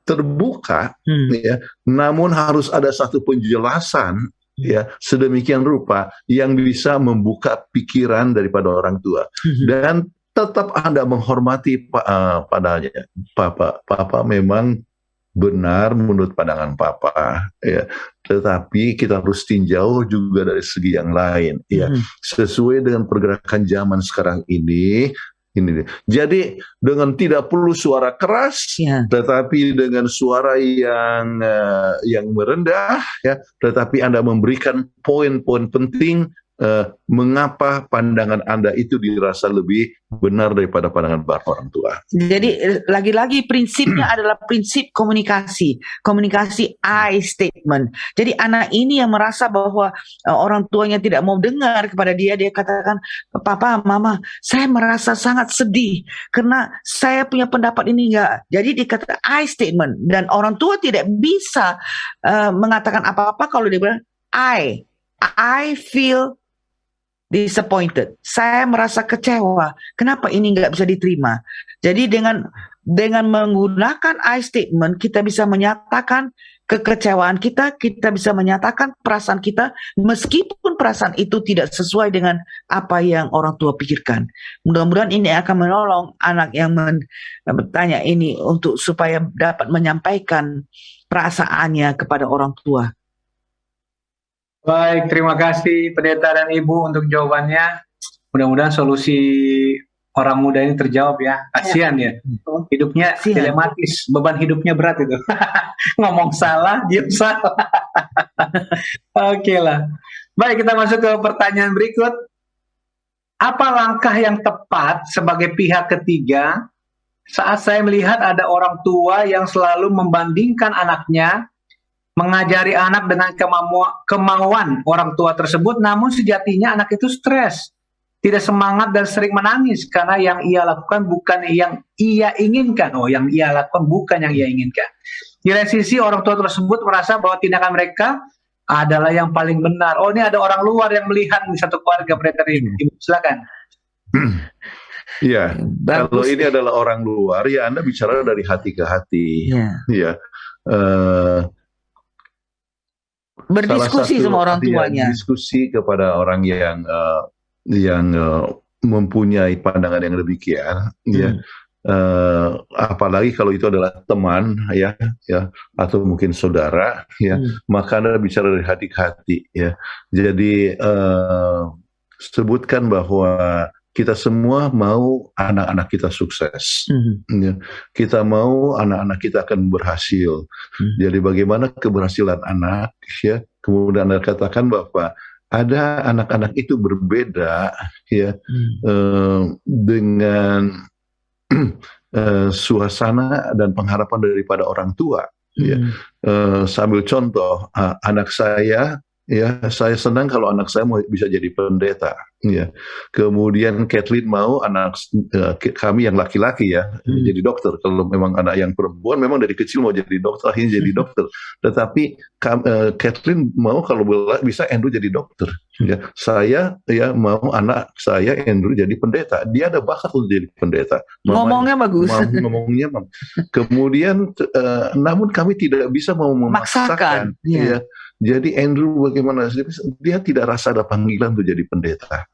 terbuka, ya, namun harus ada satu penjelasan, ya, sedemikian rupa yang bisa membuka pikiran daripada orang tua, dan tetap Anda menghormati padanya. Papa memang benar menurut pandangan Papa, ya, tetapi kita harus tinjau juga dari segi yang lain, ya, sesuai dengan pergerakan zaman sekarang ini. Jadi dengan tidak perlu suara keras, tetapi dengan suara yang merendah, ya, tetapi Anda memberikan poin-poin penting mengapa pandangan Anda itu dirasa lebih benar daripada pandangan orang tua.
Jadi lagi-lagi prinsipnya adalah prinsip komunikasi I statement. Jadi anak ini yang merasa bahwa orang tuanya tidak mau dengar kepada dia katakan, papa, mama, saya merasa sangat sedih karena saya punya pendapat ini enggak. Jadi dikatakan I statement, dan orang tua tidak bisa mengatakan apa-apa kalau dia bilang I feel disappointed. Saya merasa kecewa. Kenapa ini nggak bisa diterima? Jadi dengan menggunakan I statement, kita bisa menyatakan kekecewaan kita bisa menyatakan perasaan kita, meskipun perasaan itu tidak sesuai dengan apa yang orang tua pikirkan. Mudah-mudahan ini akan menolong anak yang bertanya ini untuk supaya dapat menyampaikan perasaannya kepada orang tua.
Baik, terima kasih pendeta dan ibu untuk jawabannya. Mudah-mudahan solusi orang muda ini terjawab, ya. Kasihan, ya. Hidupnya dilematis, beban hidupnya berat itu. Ngomong salah, diam salah. Oke lah. Baik, kita masuk ke pertanyaan berikut. Apa langkah yang tepat sebagai pihak ketiga saat saya melihat ada orang tua yang selalu membandingkan anaknya, mengajari anak dengan kemauan orang tua tersebut, namun sejatinya anak itu stres, tidak semangat dan sering menangis karena yang ia lakukan bukan yang ia inginkan. Yang ia lakukan bukan yang ia inginkan. Di lain sisi orang tua tersebut merasa bahwa tindakan mereka adalah yang paling benar. Ini ada orang luar yang melihat di satu keluarga pendeta ini. Silakan.
Ya, kalau ini adalah orang luar, ya Anda bicara dari hati ke hati. Ya.
Berdiskusi sama orang tuanya.
Diskusi kepada orang yang mempunyai pandangan yang demikian, ya. apalagi kalau itu adalah teman ya atau mungkin saudara ya, maka Anda bicara dari hati ke hati ya. Jadi sebutkan bahwa kita semua mau anak-anak kita sukses. Ya. Kita mau anak-anak kita akan berhasil. Jadi bagaimana keberhasilan anak ya. Kemudian Anda katakan bahwa ada anak-anak itu berbeda ya dengan suasana dan pengharapan daripada orang tua. Ya. Sambil contoh, anak saya, ya saya senang kalau anak saya mau bisa jadi pendeta. Ya. Kemudian Kathleen mau anak kami yang laki-laki ya jadi dokter. Kalau memang anak yang perempuan memang dari kecil mau jadi dokter, akhirnya jadi dokter. Tetapi Kathleen mau kalau bisa Andrew jadi dokter. Ya. Saya ya mau anak saya Andrew jadi pendeta. Dia ada bakat untuk jadi pendeta.
Ngomongnya bagus.
Ngomongnya. Kemudian namun kami tidak bisa mau memaksakan. Ya. Jadi Andrew bagaimana? Dia tidak rasa ada panggilan untuk jadi pendeta.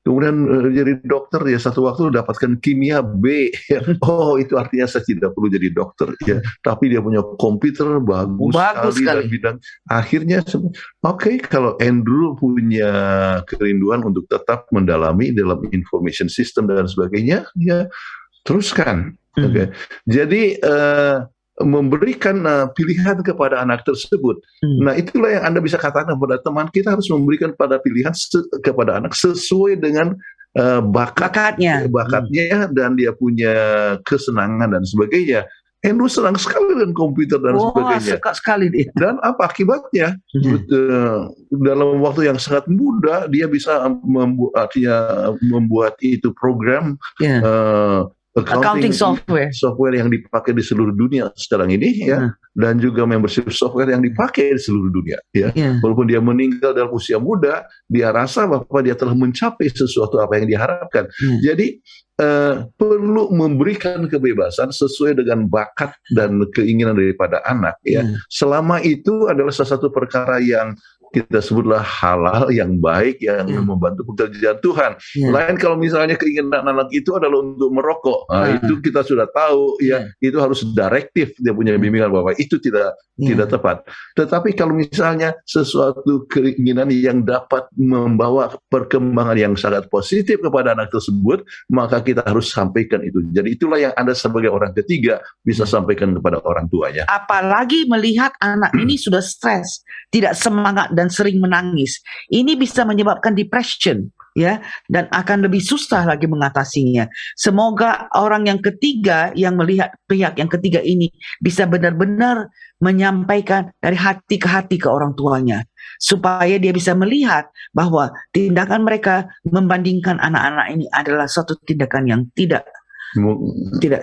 Kemudian jadi dokter ya satu waktu dapatkan kimia B. Ya. Oh itu artinya saya tidak perlu jadi dokter. Ya. Tapi dia punya komputer bagus sekali dan bidang. Akhirnya oke, kalau Andrew punya kerinduan untuk tetap mendalami dalam information system dan sebagainya, ya teruskan. Okay. Jadi memberikan pilihan kepada anak tersebut. Nah itulah yang Anda bisa katakan kepada teman, kita harus memberikan pada pilihan kepada anak sesuai dengan bakatnya dan dia punya kesenangan dan sebagainya. Andrew senang sekali dengan komputer dan sebagainya.
Suka sekali dia.
Dan apa akibatnya? Dalam waktu yang sangat muda dia bisa membuat itu program accounting software yang dipakai di seluruh dunia sekarang ini ya, dan juga membership software yang dipakai di seluruh dunia ya. Walaupun dia meninggal dalam usia muda, dia rasa bahwa dia telah mencapai sesuatu apa yang diharapkan. Jadi perlu memberikan kebebasan sesuai dengan bakat dan keinginan daripada anak ya. Selama itu adalah salah satu perkara yang kita sebutlah halal, yang baik, yang membantu pekerjaan Tuhan. Lain kalau misalnya keinginan anak itu adalah untuk merokok, itu kita sudah tahu ya, itu harus direktif, dia punya bimbingan bahwa itu tidak tepat. Tetapi kalau misalnya sesuatu keinginan yang dapat membawa perkembangan yang sangat positif kepada anak tersebut, maka kita harus sampaikan itu. Jadi itulah yang Anda sebagai orang ketiga bisa sampaikan kepada orang tuanya.
Apalagi melihat anak ini sudah stres, tidak semangat dan sering menangis. Ini bisa menyebabkan depression ya, dan akan lebih susah lagi mengatasinya. Semoga orang yang ketiga yang melihat pihak yang ketiga ini bisa benar-benar menyampaikan dari hati ke hati ke orang tuanya, supaya dia bisa melihat bahwa tindakan mereka membandingkan anak-anak ini adalah suatu tindakan yang tidak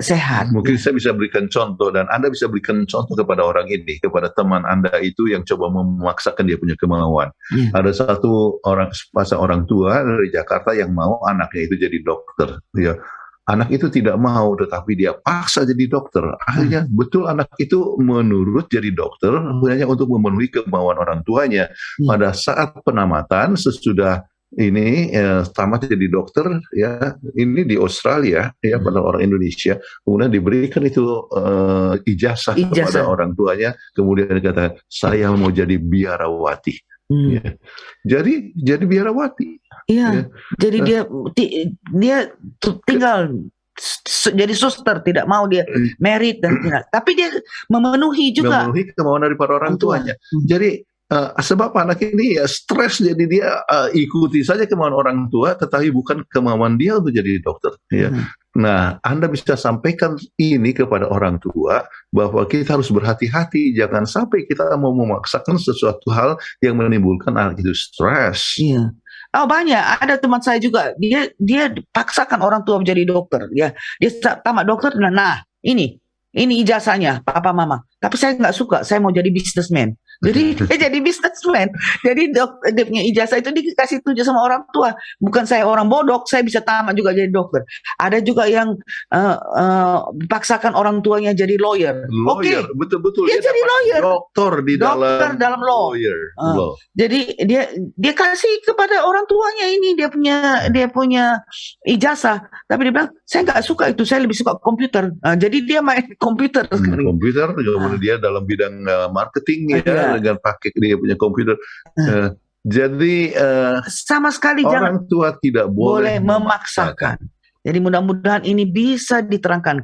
sehat.
Mungkin saya bisa berikan contoh dan Anda bisa berikan contoh kepada orang ini, kepada teman Anda itu yang coba memaksakan dia punya kemauan. Ada satu orang tua dari Jakarta yang mau anaknya itu jadi dokter. Ya. Anak itu tidak mau, tetapi dia paksa jadi dokter. Akhirnya betul anak itu menurut jadi dokter hanya untuk memenuhi kemauan orang tuanya. Pada saat penamatan sesudah ini tamat jadi dokter ya, ini di Australia ya, pada orang Indonesia, kemudian diberikan itu ijazah kepada orang tuanya, kemudian dikatakan saya mau jadi biarawati. Ya. Jadi biarawati.
Iya. Jadi dia tinggal jadi suster, tidak mau dia merit dan tidak. Tapi dia memenuhi
kemauan daripada orang tuanya. Jadi sebab anak ini ya stres, jadi dia ikuti saja kemauan orang tua, tetapi bukan kemauan dia untuk jadi dokter. Ya. Nah, Anda bisa sampaikan ini kepada orang tua bahwa kita harus berhati-hati, jangan sampai kita mau memaksakan sesuatu hal yang menimbulkan anak itu stres.
Iya. Oh banyak, ada teman saya juga, dia paksakan orang tua menjadi dokter. Ya, dia tamat dokter, nah ini ijazahnya papa mama. Tapi saya nggak suka, saya mau jadi businessman. Jadi dia jadi businessman. Jadi dia punya ijazah itu dikasih tunjuk sama orang tua. Bukan saya orang bodoh, saya bisa tamat juga jadi dokter. Ada juga yang dipaksakan orang tuanya jadi lawyer. Oke,
betul-betul
dia jadi lawyer.
Dokter di
dalam law.
Lawyer.
Jadi dia kasih kepada orang tuanya ini dia punya ijazah, tapi dia bilang saya nggak suka itu, saya lebih suka komputer. Jadi dia main komputer.
Komputer, kemudian dia dalam bidang marketing ya, dengan pakai dia punya komputer. Jadi
sama sekali
orang tua tidak boleh
memaksakan. Jadi mudah-mudahan ini bisa diterangkan.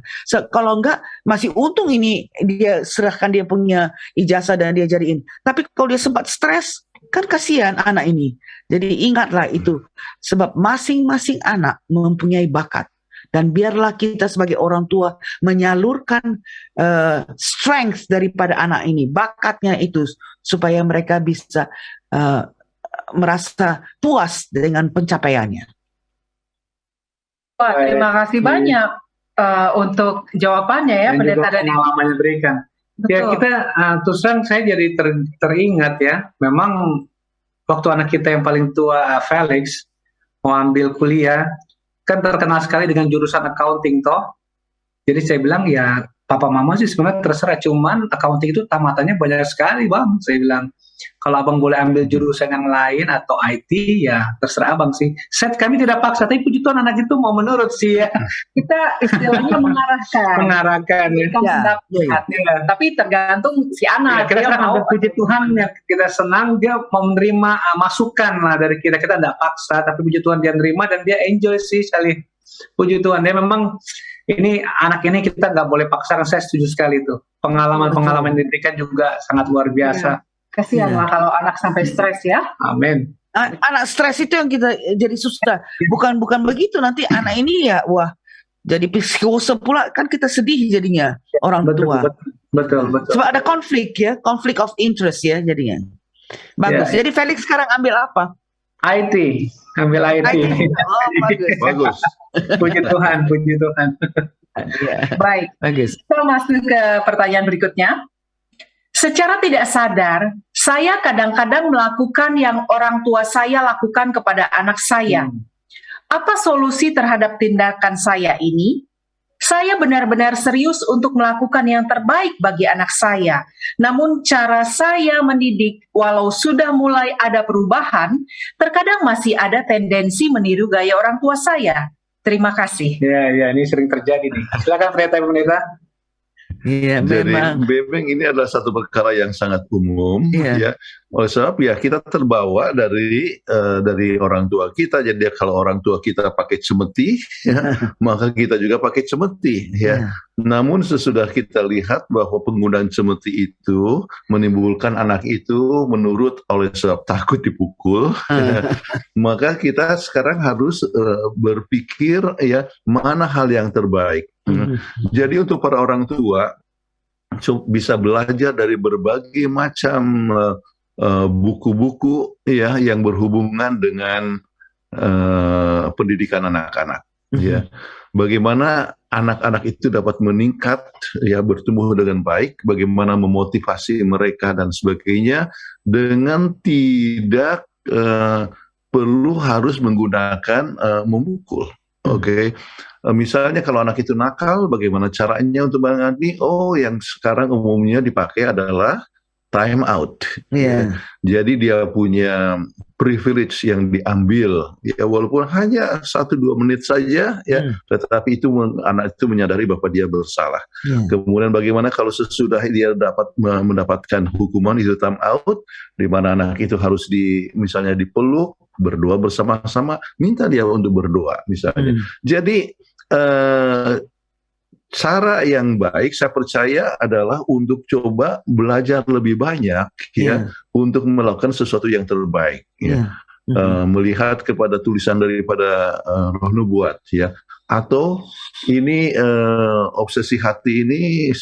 Kalau enggak, masih untung ini dia serahkan dia punya ijazah dan dia jadiin. Tapi kalau dia sempat stres, kan kasihan anak ini. Jadi ingatlah itu. Sebab masing-masing anak mempunyai bakat. Dan biarlah kita sebagai orang tua menyalurkan strength daripada anak ini. Bakatnya itu. Supaya mereka bisa merasa puas dengan pencapaiannya.
Wah, terima kasih banyak untuk jawabannya ya,
dan
Pendeta
juga
Dani.
pengalaman yang diberikan. Ya kita terus terang saya jadi teringat ya, memang waktu anak kita yang paling tua Felix mau ambil kuliah, kan terkenal sekali dengan jurusan accounting toh. Jadi saya bilang ya papa mama sih sebenarnya terserah, cuman accounting itu tamatannya banyak sekali bang. Saya bilang kalau abang boleh ambil jurusan yang lain atau IT ya terserah abang sih. Kami tidak paksa, tapi puji Tuhan anak itu mau menurut sih ya.
Kita istilahnya mengarahkan
ya.
Tapi tergantung si anak.
Ya, kita mau puji Tuhan ya, kita senang dia mau menerima masukan lah dari kita. Kita tidak paksa, tapi puji Tuhan dia nerima dan dia enjoy sih sekali. Puji Tuhan, dia memang ini anak ini kita nggak boleh paksakan. Saya setuju sekali itu. Pengalaman-pengalaman yang diberikan juga sangat luar biasa.
Kasihan lah kalau anak sampai stres ya.
Amin.
Anak stres itu yang kita jadi susah. Bukan begitu, nanti anak ini ya wah jadi psikose pula, kan kita sedih jadinya orang tua.
Betul.
Sebab ada konflik of interest ya jadinya. Bagus. Jadi Felix sekarang ambil apa?
IT. Ambil IT.
Oh,
bagus.
Puji Tuhan.
Baik.
Bagus.
Kita masuk ke pertanyaan berikutnya. Secara tidak sadar, saya kadang-kadang melakukan yang orang tua saya lakukan kepada anak saya. Apa solusi terhadap tindakan saya ini? Saya benar-benar serius untuk melakukan yang terbaik bagi anak saya. Namun cara saya mendidik, walau sudah mulai ada perubahan, terkadang masih ada tendensi meniru gaya orang tua saya. Terima kasih.
Ya, ini sering terjadi nih. Silakan Pendeta.
Iya,
jadi
memang
ini adalah satu perkara yang sangat umum ya. Oleh sebab ya kita terbawa dari orang tua kita. Jadi kalau orang tua kita pakai cemeti ya, maka kita juga pakai cemeti ya. Namun sesudah kita lihat bahwa penggunaan cemeti itu menimbulkan anak itu menurut oleh sebab takut dipukul, maka kita sekarang harus berpikir ya mana hal yang terbaik. Jadi untuk para orang tua bisa belajar dari berbagai macam buku-buku ya yang berhubungan dengan pendidikan anak-anak. Ya, bagaimana anak-anak itu dapat meningkat ya, bertumbuh dengan baik, bagaimana memotivasi mereka dan sebagainya dengan tidak perlu harus menggunakan memukul. Oke. Misalnya kalau anak itu nakal, bagaimana caranya untuk menangani? Oh, yang sekarang umumnya dipakai adalah time out. Jadi dia punya privilege yang diambil, ya walaupun hanya 1-2 menit saja, ya, tetapi itu anak itu menyadari bahwa dia bersalah. Kemudian bagaimana kalau sesudah dia dapat mendapatkan hukuman itu time out, di mana anak itu harus misalnya dipeluk, berdoa bersama-sama, minta dia untuk berdoa misalnya. Jadi cara yang baik saya percaya adalah untuk coba belajar lebih banyak ya untuk melakukan sesuatu yang terbaik ya. Melihat kepada tulisan daripada Roh Nubuat ya, atau ini obsesi hati ini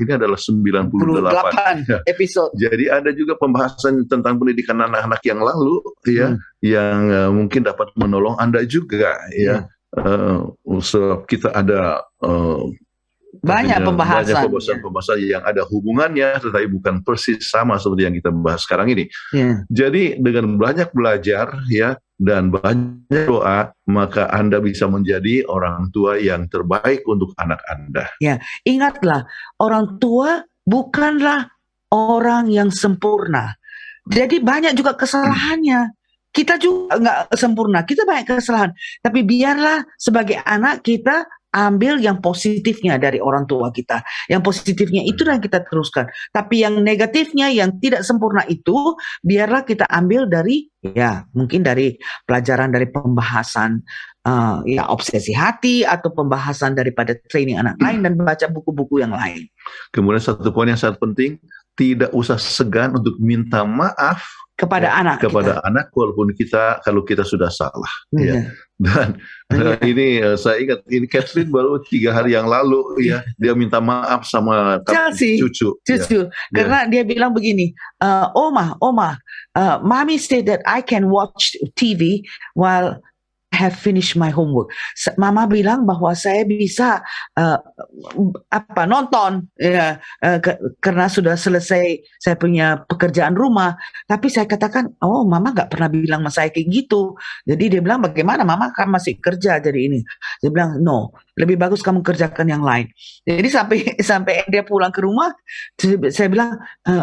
adalah 98
episode.
Jadi ada juga pembahasan tentang pendidikan anak-anak yang lalu ya, yang mungkin dapat menolong Anda juga ya. Sebab kita ada
Banyak pembahasan.
Banyak pembahasan yang ada hubungannya, tetapi bukan persis sama seperti yang kita bahas sekarang ini. Jadi dengan banyak belajar ya dan banyak doa, maka Anda bisa menjadi orang tua yang terbaik untuk anak Anda.
Ya, ingatlah, orang tua bukanlah orang yang sempurna. Jadi banyak juga kesalahannya. Kita juga nggak sempurna, kita banyak kesalahan. Tapi biarlah sebagai anak kita ambil yang positifnya dari orang tua kita. Yang positifnya itu yang kita teruskan. Tapi yang negatifnya, yang tidak sempurna itu, biarlah kita ambil dari, ya mungkin dari pelajaran dari pembahasan ya obsesi hati, atau pembahasan daripada training anak lain, dan baca buku-buku yang lain.
Kemudian satu poin yang sangat penting, tidak usah segan untuk minta maaf
kepada
anak walaupun kalau kita sudah salah. Ya. Dan ini saya ingat, ini Catherine baru 3 hari yang lalu ya, dia minta maaf sama cucu.
Karena dia bilang begini, Oma, Mommy said that I can watch TV while have finished my homework. Mama bilang bahwa saya bisa nonton ya, karena sudah selesai saya punya pekerjaan rumah. Tapi saya katakan, oh mama nggak pernah bilang sama saya kayak gitu. Jadi dia bilang, bagaimana mama kan masih kerja jadi ini. Dia bilang, no, lebih bagus kamu kerjakan yang lain. Jadi sampai dia pulang ke rumah, saya bilang,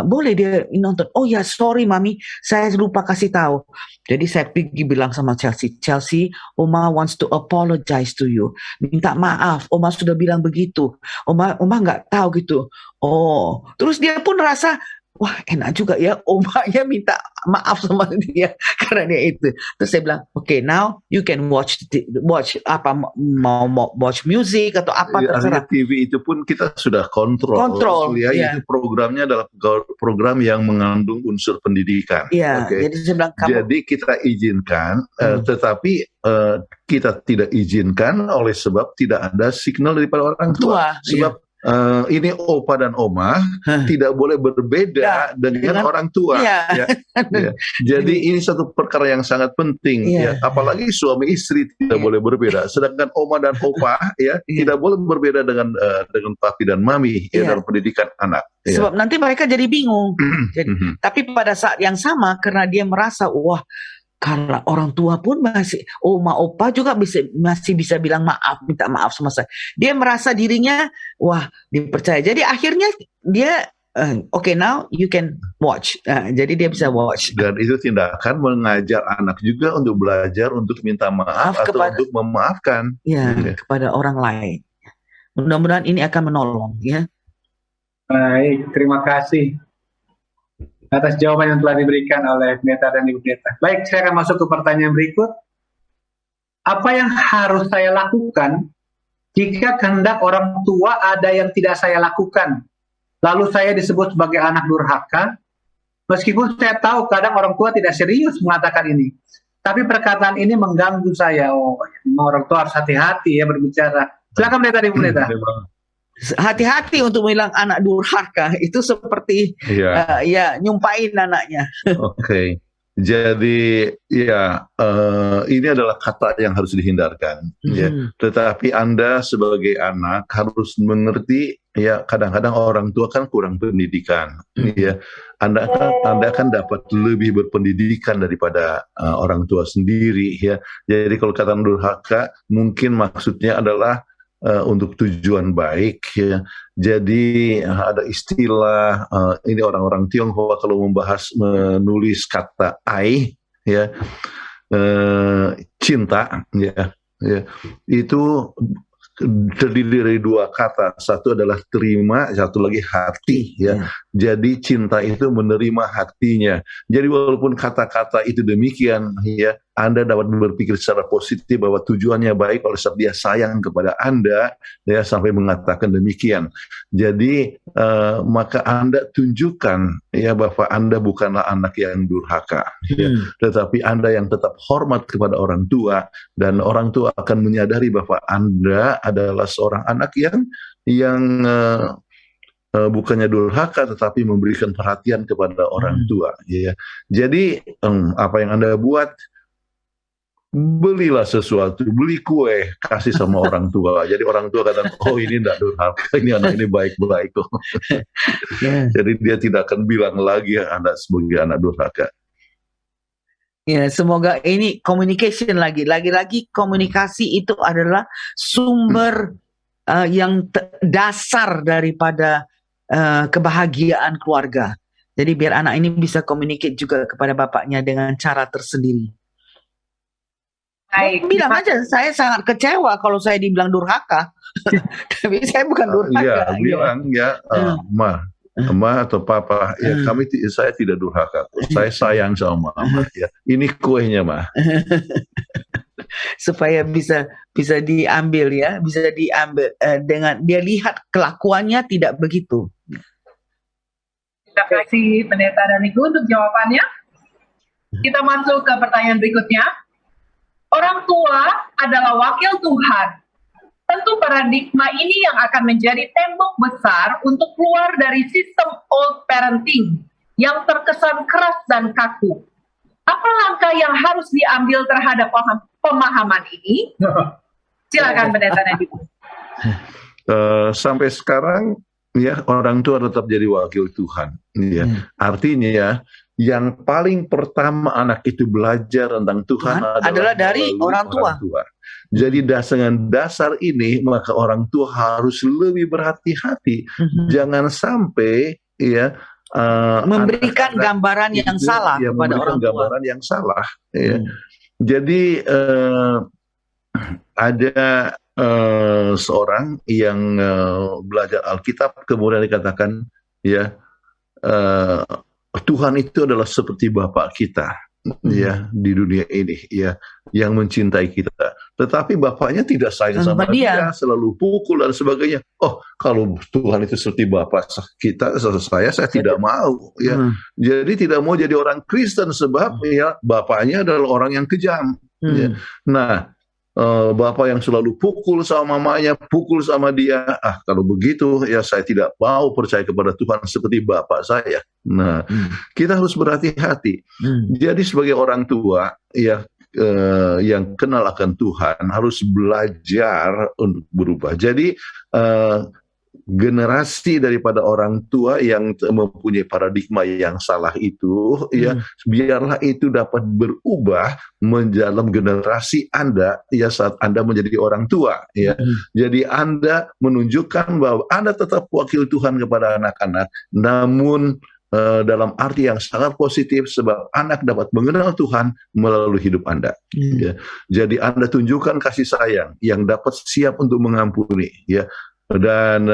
boleh dia nonton. Oh ya, sorry mami, saya lupa kasih tahu. Jadi saya pergi bilang sama Chelsea, Oma wants to apologize to you. Minta maaf, Oma sudah bilang begitu. Oma nggak tahu gitu. Oh, terus dia pun rasa, wah enak juga ya, omanya minta maaf sama dia karena dia itu. Terus saya bilang, okay, now you can watch apa, mau watch music atau apa terserah.
TV itu pun kita sudah kontrol. Ya, itu programnya adalah program yang mengandung unsur pendidikan.
Jadi saya bilang,
jadi kita izinkan, tetapi kita tidak izinkan oleh sebab tidak ada signal daripada orang tua. Sebab ini opa dan oma tidak boleh berbeda dengan orang tua. Jadi ini satu perkara yang sangat penting. Apalagi suami istri tidak boleh berbeda. Sedangkan oma dan opa tidak boleh berbeda dengan papi dan mami dalam pendidikan anak.
Sebab nanti mereka jadi bingung. Tapi pada saat yang sama, karena dia merasa, wah, karena orang tua pun masih, oma opa juga masih bisa bilang maaf, minta maaf sama saya. Dia merasa dirinya, wah, dipercaya. Jadi akhirnya dia, okay, now you can watch. Jadi dia bisa watch.
Dan itu tindakan mengajar anak juga untuk belajar untuk minta maaf atau untuk memaafkan.
Kepada orang lain. Mudah-mudahan ini akan menolong. Ya.
Baik, terima kasih atas jawaban yang telah diberikan oleh Pendeta dan Ibu Pendeta. Baik, saya akan masuk ke pertanyaan berikut. Apa yang harus saya lakukan jika kehendak orang tua ada yang tidak saya lakukan? Lalu saya disebut sebagai anak durhaka? Meskipun saya tahu kadang orang tua tidak serius mengatakan ini. Tapi perkataan ini mengganggu saya. Oh, orang tua harus hati-hati ya berbicara. Silakan Pendeta dan Ibu Pendeta.
Hati-hati untuk bilang anak durhaka, itu seperti nyumpain anaknya.
Oke. Jadi ini adalah kata yang harus dihindarkan. Tetapi Anda sebagai anak harus mengerti, kadang-kadang orang tua kan kurang pendidikan. Anda akan dapat lebih berpendidikan daripada orang tua sendiri. Jadi kalau kata durhaka mungkin maksudnya adalah untuk tujuan baik. Jadi ada istilah ini orang-orang Tionghoa kalau menulis kata ai cinta itu terdiri dari 2 kata. Satu adalah terima, satu lagi hati. Jadi cinta itu menerima hatinya. Jadi walaupun kata-kata itu demikian, Anda dapat berpikir secara positif bahwa tujuannya baik oleh sebab dia sayang kepada Anda, sampai mengatakan demikian. Jadi maka Anda tunjukkan bahwa Anda bukanlah anak yang durhaka, tetapi Anda yang tetap hormat kepada orang tua, dan orang tua akan menyadari bahwa Anda adalah seorang anak yang bukannya durhaka tetapi memberikan perhatian kepada orang tua. Jadi apa yang Anda buat belilah sesuatu, beli kue, kasih sama orang tua. Jadi orang tua kata, oh ini enggak durhaka, ini anak ini baik-baik kok. Jadi dia tidak akan bilang lagi anak sebagai anak durhaka.
Ya, semoga ini communication lagi-lagi komunikasi itu adalah sumber yang dasar daripada kebahagiaan keluarga. Jadi biar anak ini bisa communicate juga kepada bapaknya dengan cara tersendiri. Bilang aja, saya sangat kecewa kalau saya dibilang durhaka. Tapi saya bukan durhaka.
Bilang Ma atau Papa, ya saya tidak durhaka. Saya sayang sama Mama. Ya, ini kuenya, Ma.
Supaya bisa diambil ya, bisa diambil dengan dia lihat kelakuannya tidak begitu.
Terima kasih Pendeta Daniku untuk jawabannya. Kita masuk ke pertanyaan berikutnya. Orang tua adalah wakil Tuhan. Tentu paradigma ini yang akan menjadi tembok besar untuk keluar dari sistem old parenting yang terkesan keras dan kaku. Apa langkah yang harus diambil terhadap pemahaman ini? Silakan Pendeta Daniku.
Sampai sekarang ya orang tua tetap jadi wakil Tuhan. Ya. Artinya ya, yang paling pertama anak itu belajar tentang Tuhan
adalah dari orang tua.
Jadi dengan dasar ini maka orang tua harus lebih berhati-hati. Jangan sampai ya
memberikan gambaran yang salah kepada orang tua.
Gambaran yang salah. Ya. Jadi ada seorang yang belajar Alkitab kemudian dikatakan ya Tuhan itu adalah seperti Bapak kita ya di dunia ini ya yang mencintai kita. Tetapi bapaknya tidak sayang sama dia, selalu pukul dan sebagainya. Oh, kalau Tuhan itu seperti Bapak kita, saya tidak mau ya. Jadi tidak mau jadi orang Kristen sebab ya bapaknya adalah orang yang kejam. Ya. Nah, bapak yang selalu pukul sama mamanya, pukul sama dia. Kalau begitu ya saya tidak mau percaya kepada Tuhan seperti bapak saya. Nah, kita harus berhati-hati. Jadi sebagai orang tua ya yang kenal akan Tuhan harus belajar untuk berubah. Jadi generasi daripada orang tua yang mempunyai paradigma yang salah itu ya biarlah itu dapat berubah dalam generasi Anda ya saat Anda menjadi orang tua ya. Jadi Anda menunjukkan bahwa Anda tetap wakil Tuhan kepada anak-anak, namun dalam arti yang sangat positif sebab anak dapat mengenal Tuhan melalui hidup Anda. Ya. Jadi Anda tunjukkan kasih sayang yang dapat siap untuk mengampuni ya. Dan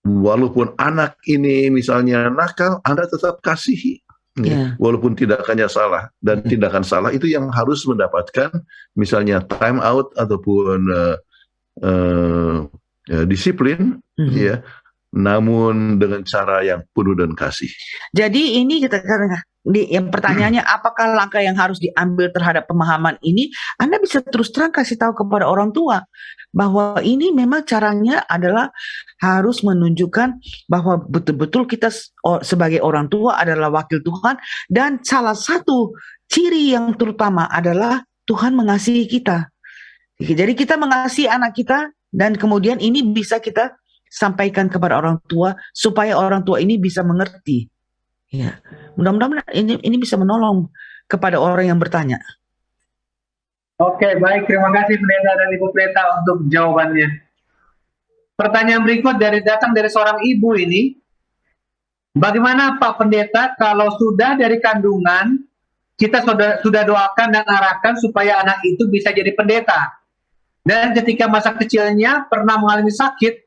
walaupun anak ini misalnya nakal, Anda tetap kasihi. Ya. Walaupun tindakannya salah dan tindakan salah itu yang harus mendapatkan misalnya time out ataupun disiplin ya. Namun dengan cara yang penuh dan kasih.
Jadi ini kita yang pertanyaannya apakah langkah yang harus diambil terhadap pemahaman ini? Anda bisa terus terang kasih tahu kepada orang tua bahwa ini memang caranya adalah harus menunjukkan bahwa betul-betul kita sebagai orang tua adalah wakil Tuhan, dan salah satu ciri yang terutama adalah Tuhan mengasihi kita. Jadi kita mengasihi anak kita dan kemudian ini bisa kita sampaikan kepada orang tua supaya orang tua ini bisa mengerti. Ya, mudah-mudahan ini bisa menolong kepada orang yang bertanya.
Oke, baik, terima kasih Pendeta dan Ibu Pendeta untuk jawabannya. Pertanyaan berikut datang dari seorang ibu ini. Bagaimana Pak Pendeta kalau sudah dari kandungan kita sudah doakan dan arahkan supaya anak itu bisa jadi pendeta, dan ketika masa kecilnya pernah mengalami sakit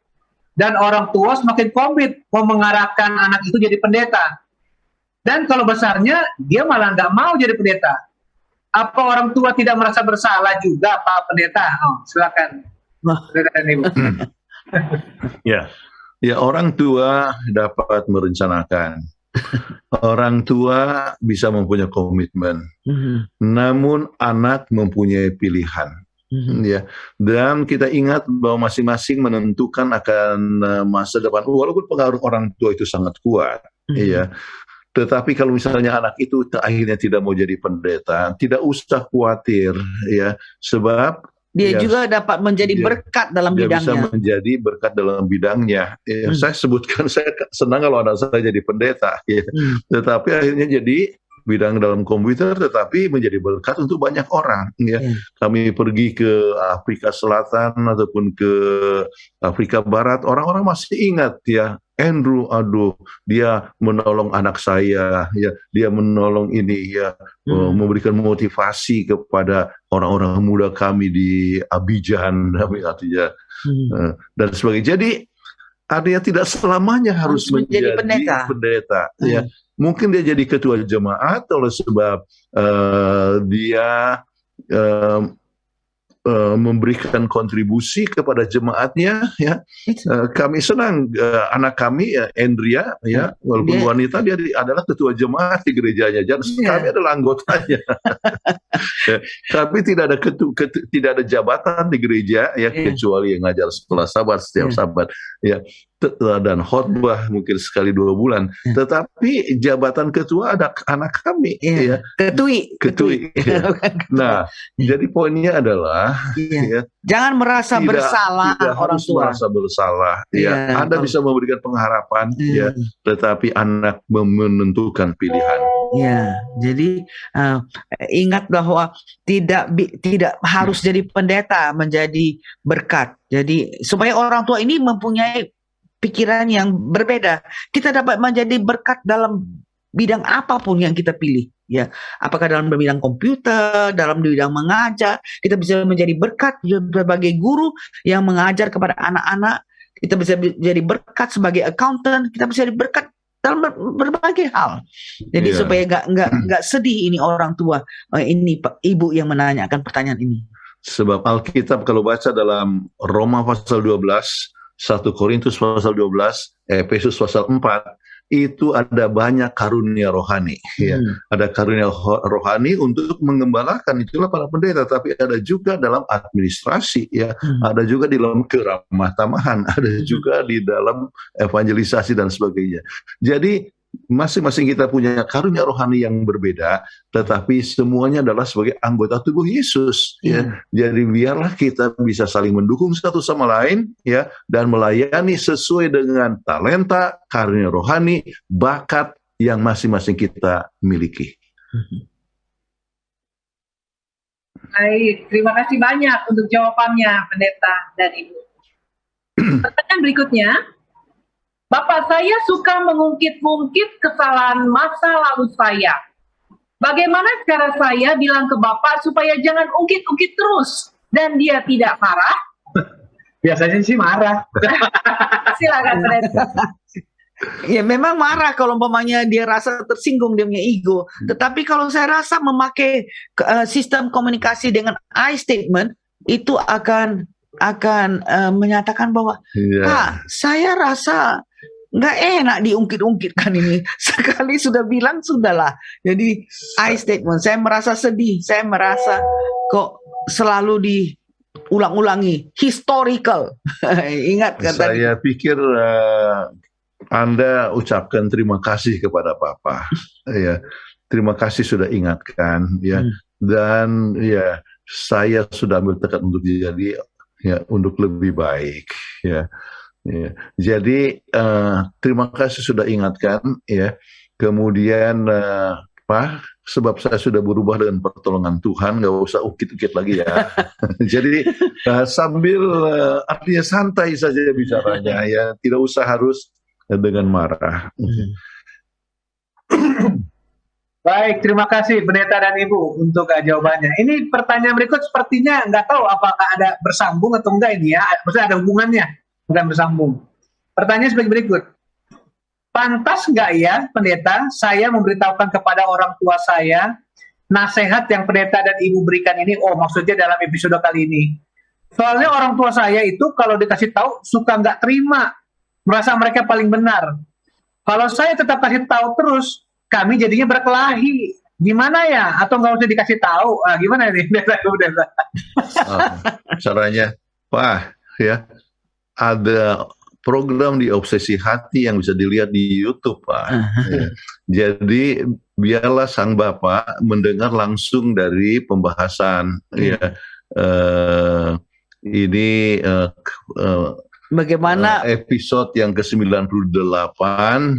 dan orang tua semakin komit mau mengarahkan anak itu jadi pendeta. Dan kalau besarnya dia malah nggak mau jadi pendeta. Apa orang tua tidak merasa bersalah juga Pak Pendeta? Silakan. Ibu.
Ya orang tua dapat merencanakan. Orang tua bisa mempunyai komitmen. Namun anak mempunyai pilihan. Ya, dan kita ingat bahwa masing-masing menentukan akan masa depan walaupun pengaruh orang tua itu sangat kuat, ya. Tetapi kalau misalnya anak itu akhirnya tidak mau jadi pendeta, tidak usah khawatir ya, sebab
Dia
ya,
juga dapat menjadi berkat dalam
dia bisa
bidangnya.
menjadi berkat dalam bidangnya. Ya, saya sebutkan, saya senang kalau anak saya jadi pendeta, ya. Tetapi akhirnya jadi bidang dalam komputer, tetapi menjadi berkat untuk banyak orang. Ya. Kami pergi ke Afrika Selatan ataupun ke Afrika Barat, orang-orang masih ingat ya. Andrew, aduh, dia menolong anak saya, ya, dia menolong ini, ya, memberikan motivasi kepada orang-orang muda kami di Abidjan, artinya, dan sebagainya. Jadi, artinya tidak selamanya harus menjadi pendeta. Ya, mungkin dia jadi ketua jemaat oleh sebab dia memberikan kontribusi kepada jemaatnya, ya. Kami senang anak kami Andrea, ya, walaupun wanita, dia adalah ketua jemaat di gerejanya, dan kami adalah anggotanya. Tapi tidak ada jabatan di gereja, ya, kecuali yang ngajar sekolah Sabat setiap Sabat, ya, dan khotbah mungkin sekali 2 bulan. Tetapi jabatan ketua ada anak kami, ya, ketui. Ya. Nah, jadi poinnya adalah, ya,
jangan merasa bersalah orang tua.
Merasa bersalah, ya. Anda bisa memberikan pengharapan, ya, tetapi anak menentukan pilihan.
Ya, jadi ingat bahwa tidak harus jadi pendeta menjadi berkat. Jadi supaya orang tua ini mempunyai pikiran yang berbeda, kita dapat menjadi berkat dalam bidang apapun yang kita pilih, ya. Apakah dalam bidang komputer, dalam bidang mengajar, kita bisa menjadi berkat sebagai guru yang mengajar kepada anak-anak. Kita bisa jadi berkat sebagai accountant. Kita bisa jadi berkat dalam berbagai hal. Jadi supaya nggak sedih ini orang tua, ini ibu yang menanyakan pertanyaan ini.
Sebab Alkitab kalau baca dalam Roma pasal 12, 1 Korintus pasal 12, Efesus pasal 4, itu ada banyak karunia rohani, ya. Ada karunia rohani untuk mengembalakan, itulah para pendeta, tapi ada juga dalam administrasi, ya. Ada juga di dalam keramah tamahan, ada juga di dalam evangelisasi dan sebagainya. Jadi masing-masing kita punya karunia rohani yang berbeda, tetapi semuanya adalah sebagai anggota tubuh Yesus, ya. Jadi biarlah kita bisa saling mendukung satu sama lain, ya, dan melayani sesuai dengan talenta, karunia rohani, bakat yang masing-masing kita miliki.
Baik, terima kasih banyak untuk jawabannya, Pendeta dan Ibu. Pertanyaan berikutnya, Bapak, saya suka mengungkit-ungkit kesalahan masa lalu saya. Bagaimana cara saya bilang ke Bapak supaya jangan ungkit-ungkit terus dan dia tidak marah?
Biasanya sih marah.
Silakan, Pendeta.
Ya memang marah kalau umpamanya dia rasa tersinggung, dia punya ego. Tetapi kalau saya rasa memakai sistem komunikasi dengan I statement itu akan menyatakan bahwa Pak, saya rasa nggak enak diungkit-ungkitkan ini. Sekali sudah bilang, sudahlah. Jadi I statement, saya merasa sedih, saya merasa kok selalu diulang-ulangi, historical. Ingat kan tadi?
Saya pikir Anda ucapkan terima kasih kepada Papa, ya. Terima kasih sudah ingatkan, ya. Dan ya, saya sudah ambil tekad untuk jadi, ya, untuk lebih baik, ya. Ya. Jadi terima kasih sudah ingatkan, ya. Kemudian Pak, sebab saya sudah berubah dengan pertolongan Tuhan, nggak usah ukit-ukit lagi ya. Jadi sambil artinya santai saja bicaranya, ya, tidak usah harus dengan marah.
Baik, terima kasih Pendeta dan Ibu untuk jawabannya. Ini pertanyaan berikut sepertinya nggak tahu apakah ada bersambung atau enggak ini, ya. Maksudnya ada hubungannya, bukan bersambung. Pertanyaan sebagai berikut. Pantas nggak ya, Pendeta, saya memberitahukan kepada orang tua saya nasihat yang Pendeta dan Ibu berikan ini? Oh, maksudnya dalam episode kali ini. Soalnya orang tua saya itu kalau dikasih tahu suka nggak terima, merasa mereka paling benar. Kalau saya tetap kasih tahu terus, kami jadinya berkelahi. Gimana ya? Atau nggak usah dikasih tahu? Gimana ini?
Caranya, Pak, ya, ada program di Obsesi Hati yang bisa dilihat di YouTube, Pak. Ya. Jadi biarlah sang bapak mendengar langsung dari pembahasan. Ya, ini
bagaimana
episode yang ke-98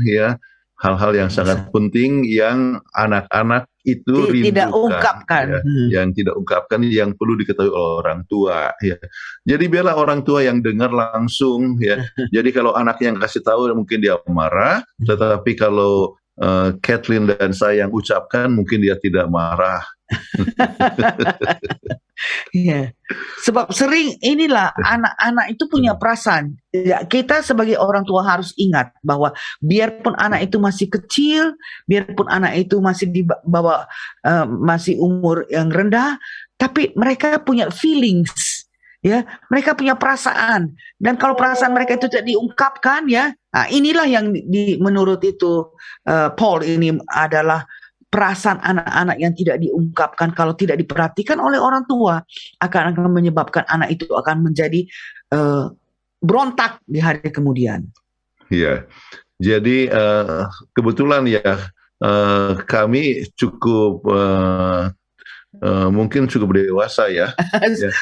ya, hal-hal yang sangat penting yang anak-anak itu
tidak
rindukan,
ungkapkan,
ya, yang tidak ungkapkan, yang perlu diketahui oleh orang tua. Ya. Jadi biarlah orang tua yang dengar langsung. Ya. Jadi kalau anak yang kasih tahu mungkin dia marah, tetapi kalau Kathleen dan saya yang ucapkan mungkin dia tidak marah.
Iya. Sebab sering inilah anak-anak itu punya perasaan. Ya, kita sebagai orang tua harus ingat bahwa biarpun anak itu masih kecil, biarpun anak itu masih di bawah masih umur yang rendah, tapi mereka punya feelings, ya, mereka punya perasaan. Dan kalau perasaan mereka itu tidak diungkapkan, ya, nah inilah yang menurut itu Paul ini adalah perasaan anak-anak yang tidak diungkapkan, kalau tidak diperhatikan oleh orang tua akan menyebabkan anak itu akan menjadi berontak di hari kemudian.
Iya, jadi kebetulan ya kami cukup mungkin cukup dewasa ya.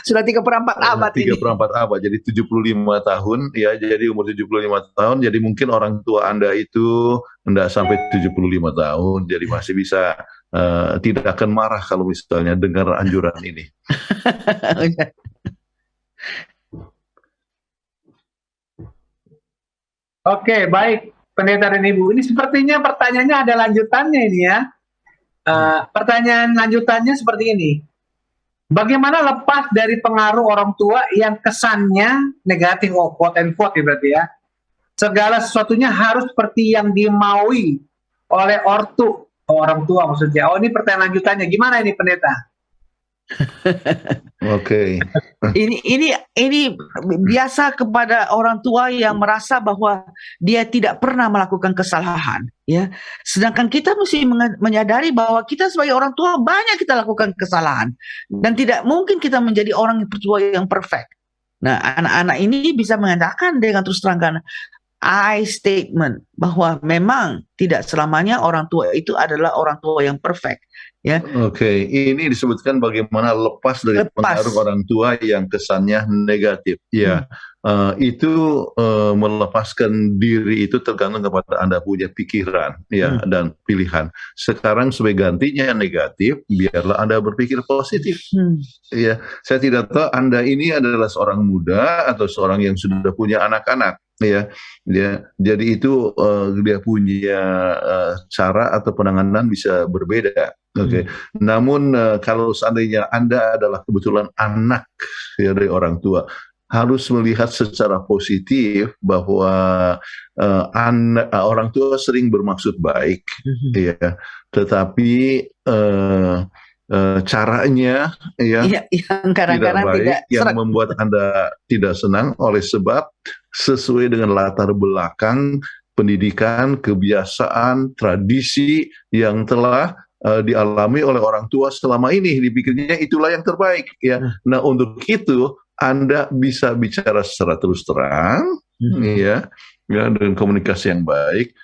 Sudah 3/4 abad
3/4 abad, jadi 75 tahun ya, jadi umur 75 tahun, jadi mungkin orang tua Anda itu enggak sampai 75 tahun, jadi masih bisa tidak akan marah kalau misalnya dengar anjuran ini.
Oke, baik Pendeta dan Ibu. Ini sepertinya pertanyaannya ada lanjutannya ini ya. Pertanyaan lanjutannya seperti ini. Bagaimana lepas dari pengaruh orang tua yang kesannya negatif, quote and quote ya berarti ya. Segala sesuatunya harus seperti yang dimaui oleh orang tua maksudnya. Oh, ini pertanyaan lanjutannya. Gimana ini Pendeta?
Oke.
Ini biasa kepada orang tua yang merasa bahwa dia tidak pernah melakukan kesalahan, ya. Sedangkan kita mesti menyadari bahwa kita sebagai orang tua banyak kita lakukan kesalahan dan tidak mungkin kita menjadi orang tua yang perfect. Nah, anak-anak ini bisa mengatakan dengan terus terang I statement bahwa memang tidak selamanya orang tua itu adalah orang tua yang perfect. Ya.
Oke, ini disebutkan bagaimana lepas dari pengaruh orang tua yang kesannya negatif. Ya, itu melepaskan diri itu tergantung kepada Anda punya pikiran, ya, dan pilihan. Sekarang sebagai gantinya negatif, biarlah Anda berpikir positif. Ya, saya tidak tahu Anda ini adalah seorang muda atau seorang yang sudah punya anak-anak. Ya, jadi itu dia punya cara atau penanganan bisa berbeda. Oke. Namun kalau seandainya Anda adalah kebetulan anak ya, dari orang tua, harus melihat secara positif bahwa orang tua sering bermaksud baik, ya, tetapi caranya ya
yang kadang-kadang
tidak baik, yang membuat Anda tidak senang oleh sebab sesuai dengan latar belakang pendidikan, kebiasaan, tradisi yang telah dialami oleh orang tua selama ini, dipikirnya itulah yang terbaik ya. Nah, untuk itu Anda bisa bicara secara terus terang ya dengan komunikasi yang baik,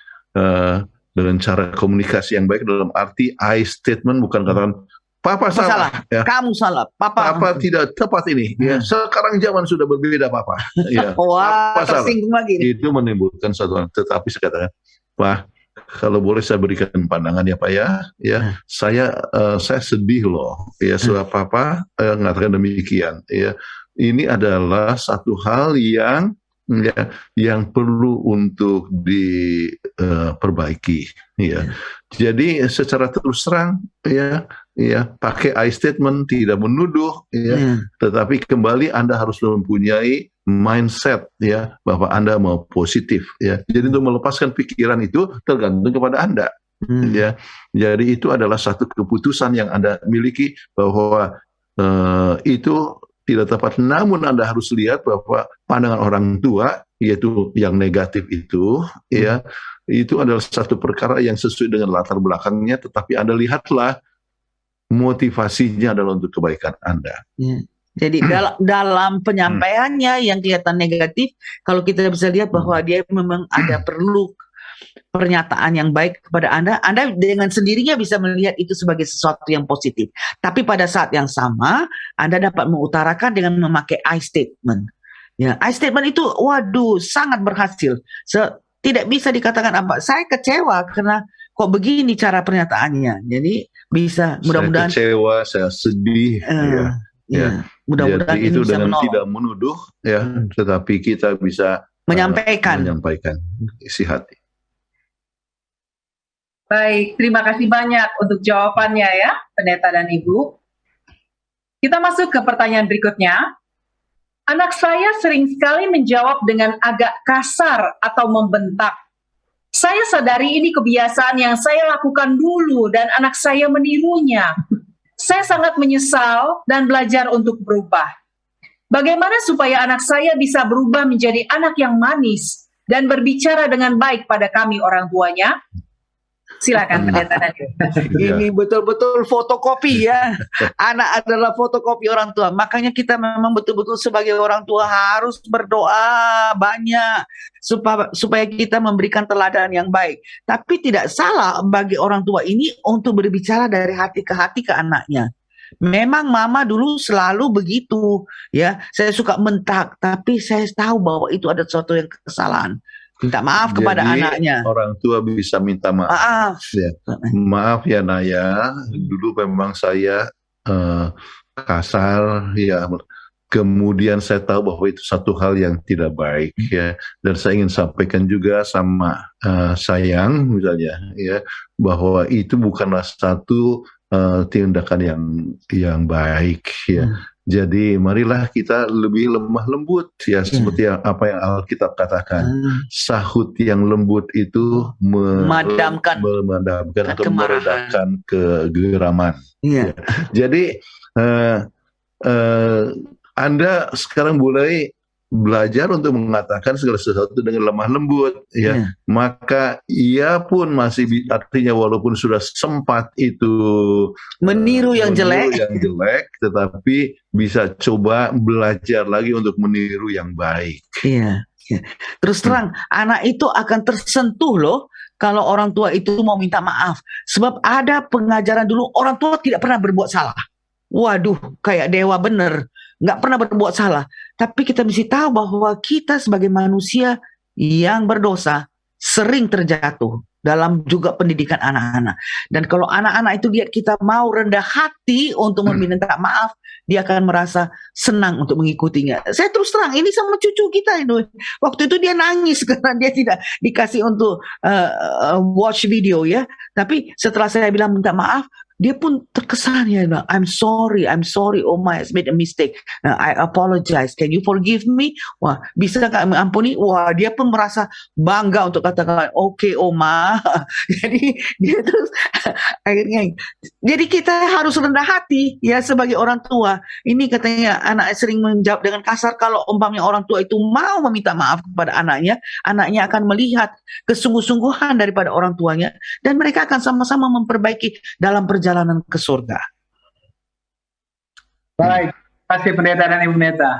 dengan cara komunikasi yang baik dalam arti I statement, bukan katakan Papa salah, ya.
Kamu salah,
Papa tidak tepat ini. Ya, sekarang zaman sudah berbeda, Papa. Ya,
wah, tersinggung lagi.
Itu menimbulkan satu, tetapi saya katakan, Pak, kalau boleh saya berikan pandangan ya Pak ya. Ya, saya sedih loh. Ya, sebab Papa mengatakan demikian. Ya, ini adalah satu hal yang perlu untuk diperbaiki. Ya, jadi secara terus terang ya pakai I statement, tidak menuduh ya, tetapi kembali Anda harus mempunyai mindset ya bahwa Anda mau positif ya. Jadi untuk melepaskan pikiran itu tergantung kepada Anda. Ya. Jadi itu adalah satu keputusan yang Anda miliki bahwa itu tidak tepat, namun Anda harus lihat bahwa pandangan orang tua yaitu yang negatif itu ya, itu adalah satu perkara yang sesuai dengan latar belakangnya, tetapi Anda lihatlah motivasinya adalah untuk kebaikan Anda.
Jadi dalam penyampaiannya yang kelihatan negatif, kalau kita bisa lihat bahwa dia memang ada perlu pernyataan yang baik kepada Anda dengan sendirinya bisa melihat itu sebagai sesuatu yang positif. Tapi pada saat yang sama, Anda dapat mengutarakan dengan memakai I statement. Ya, I statement itu, waduh, sangat berhasil. Tidak bisa dikatakan apa. Saya kecewa karena kok begini cara pernyataannya. Jadi bisa mudah-mudahan.
Saya kecewa, saya sedih.
Mudah-mudahan
itu
bisa
dengan
menolong.
tidak menuduh, ya, tetapi kita bisa
menyampaikan
isi hati.
Baik, terima kasih banyak untuk jawabannya ya, Pendeta dan Ibu. Kita masuk ke pertanyaan berikutnya. Anak saya sering sekali menjawab dengan agak kasar atau membentak. Saya sadari ini kebiasaan yang saya lakukan dulu dan anak saya menirunya. Saya sangat menyesal dan belajar untuk berubah. Bagaimana supaya anak saya bisa berubah menjadi anak yang manis dan berbicara dengan baik pada kami orang tuanya? Silakan Pendeta Daniel.
Ini betul-betul fotokopi ya. Anak adalah fotokopi orang tua. Makanya kita memang betul-betul sebagai orang tua harus berdoa banyak supaya kita memberikan teladan yang baik. Tapi tidak salah bagi orang tua ini untuk berbicara dari hati ke anaknya. Memang mama dulu selalu begitu ya. Saya suka mentak, tapi saya tahu bahwa itu ada sesuatu yang kesalahan. Minta maaf kepada anaknya.
Orang tua bisa minta maaf. Ya. Maaf ya Naya, dulu memang saya kasar ya. Kemudian saya tahu bahwa itu satu hal yang tidak baik ya. Dan saya ingin sampaikan juga sama sayang misalnya ya, bahwa itu bukanlah satu tindakan yang baik ya. Jadi marilah kita lebih lemah lembut ya, seperti apa yang Alkitab katakan. Sahut yang lembut itu memadamkan atau meredakan kegeraman. Ya. Jadi Anda sekarang mulai belajar untuk mengatakan segala sesuatu dengan lemah lembut ya. Maka ia pun masih artinya walaupun sudah sempat itu meniru yang jelek, tetapi bisa coba belajar lagi untuk meniru yang baik.
Iya. Terus terang anak itu akan tersentuh loh kalau orang tua itu mau minta maaf. Sebab ada pengajaran dulu orang tua tidak pernah berbuat salah. Waduh, kayak dewa bener, nggak pernah berbuat salah. Tapi kita mesti tahu bahwa kita sebagai manusia yang berdosa sering terjatuh dalam juga pendidikan anak-anak. Dan kalau anak-anak itu lihat kita mau rendah hati untuk meminta maaf, dia akan merasa senang untuk mengikutinya. Saya terus terang, ini sama cucu kita itu. Waktu itu dia nangis karena dia tidak dikasih untuk watch video ya. Tapi setelah saya bilang minta maaf, dia pun terkesan ya, bilang, I'm sorry, Oma has made a mistake. I apologize. Can you forgive me? Wah, bisa nggak mengampuni? Wah, dia pun merasa bangga untuk katakan, okay, Oma. Jadi dia terus akhirnya. Jadi kita harus rendah hati ya sebagai orang tua. Ini katanya anak sering menjawab dengan kasar. Kalau umpamanya orang tua itu mau meminta maaf kepada anaknya akan melihat kesungguh-sungguhan daripada orang tuanya dan mereka akan sama-sama memperbaiki dalam perjalanan ke surga.
Baik, terima kasih Pendeta dan Ibu Pendeta.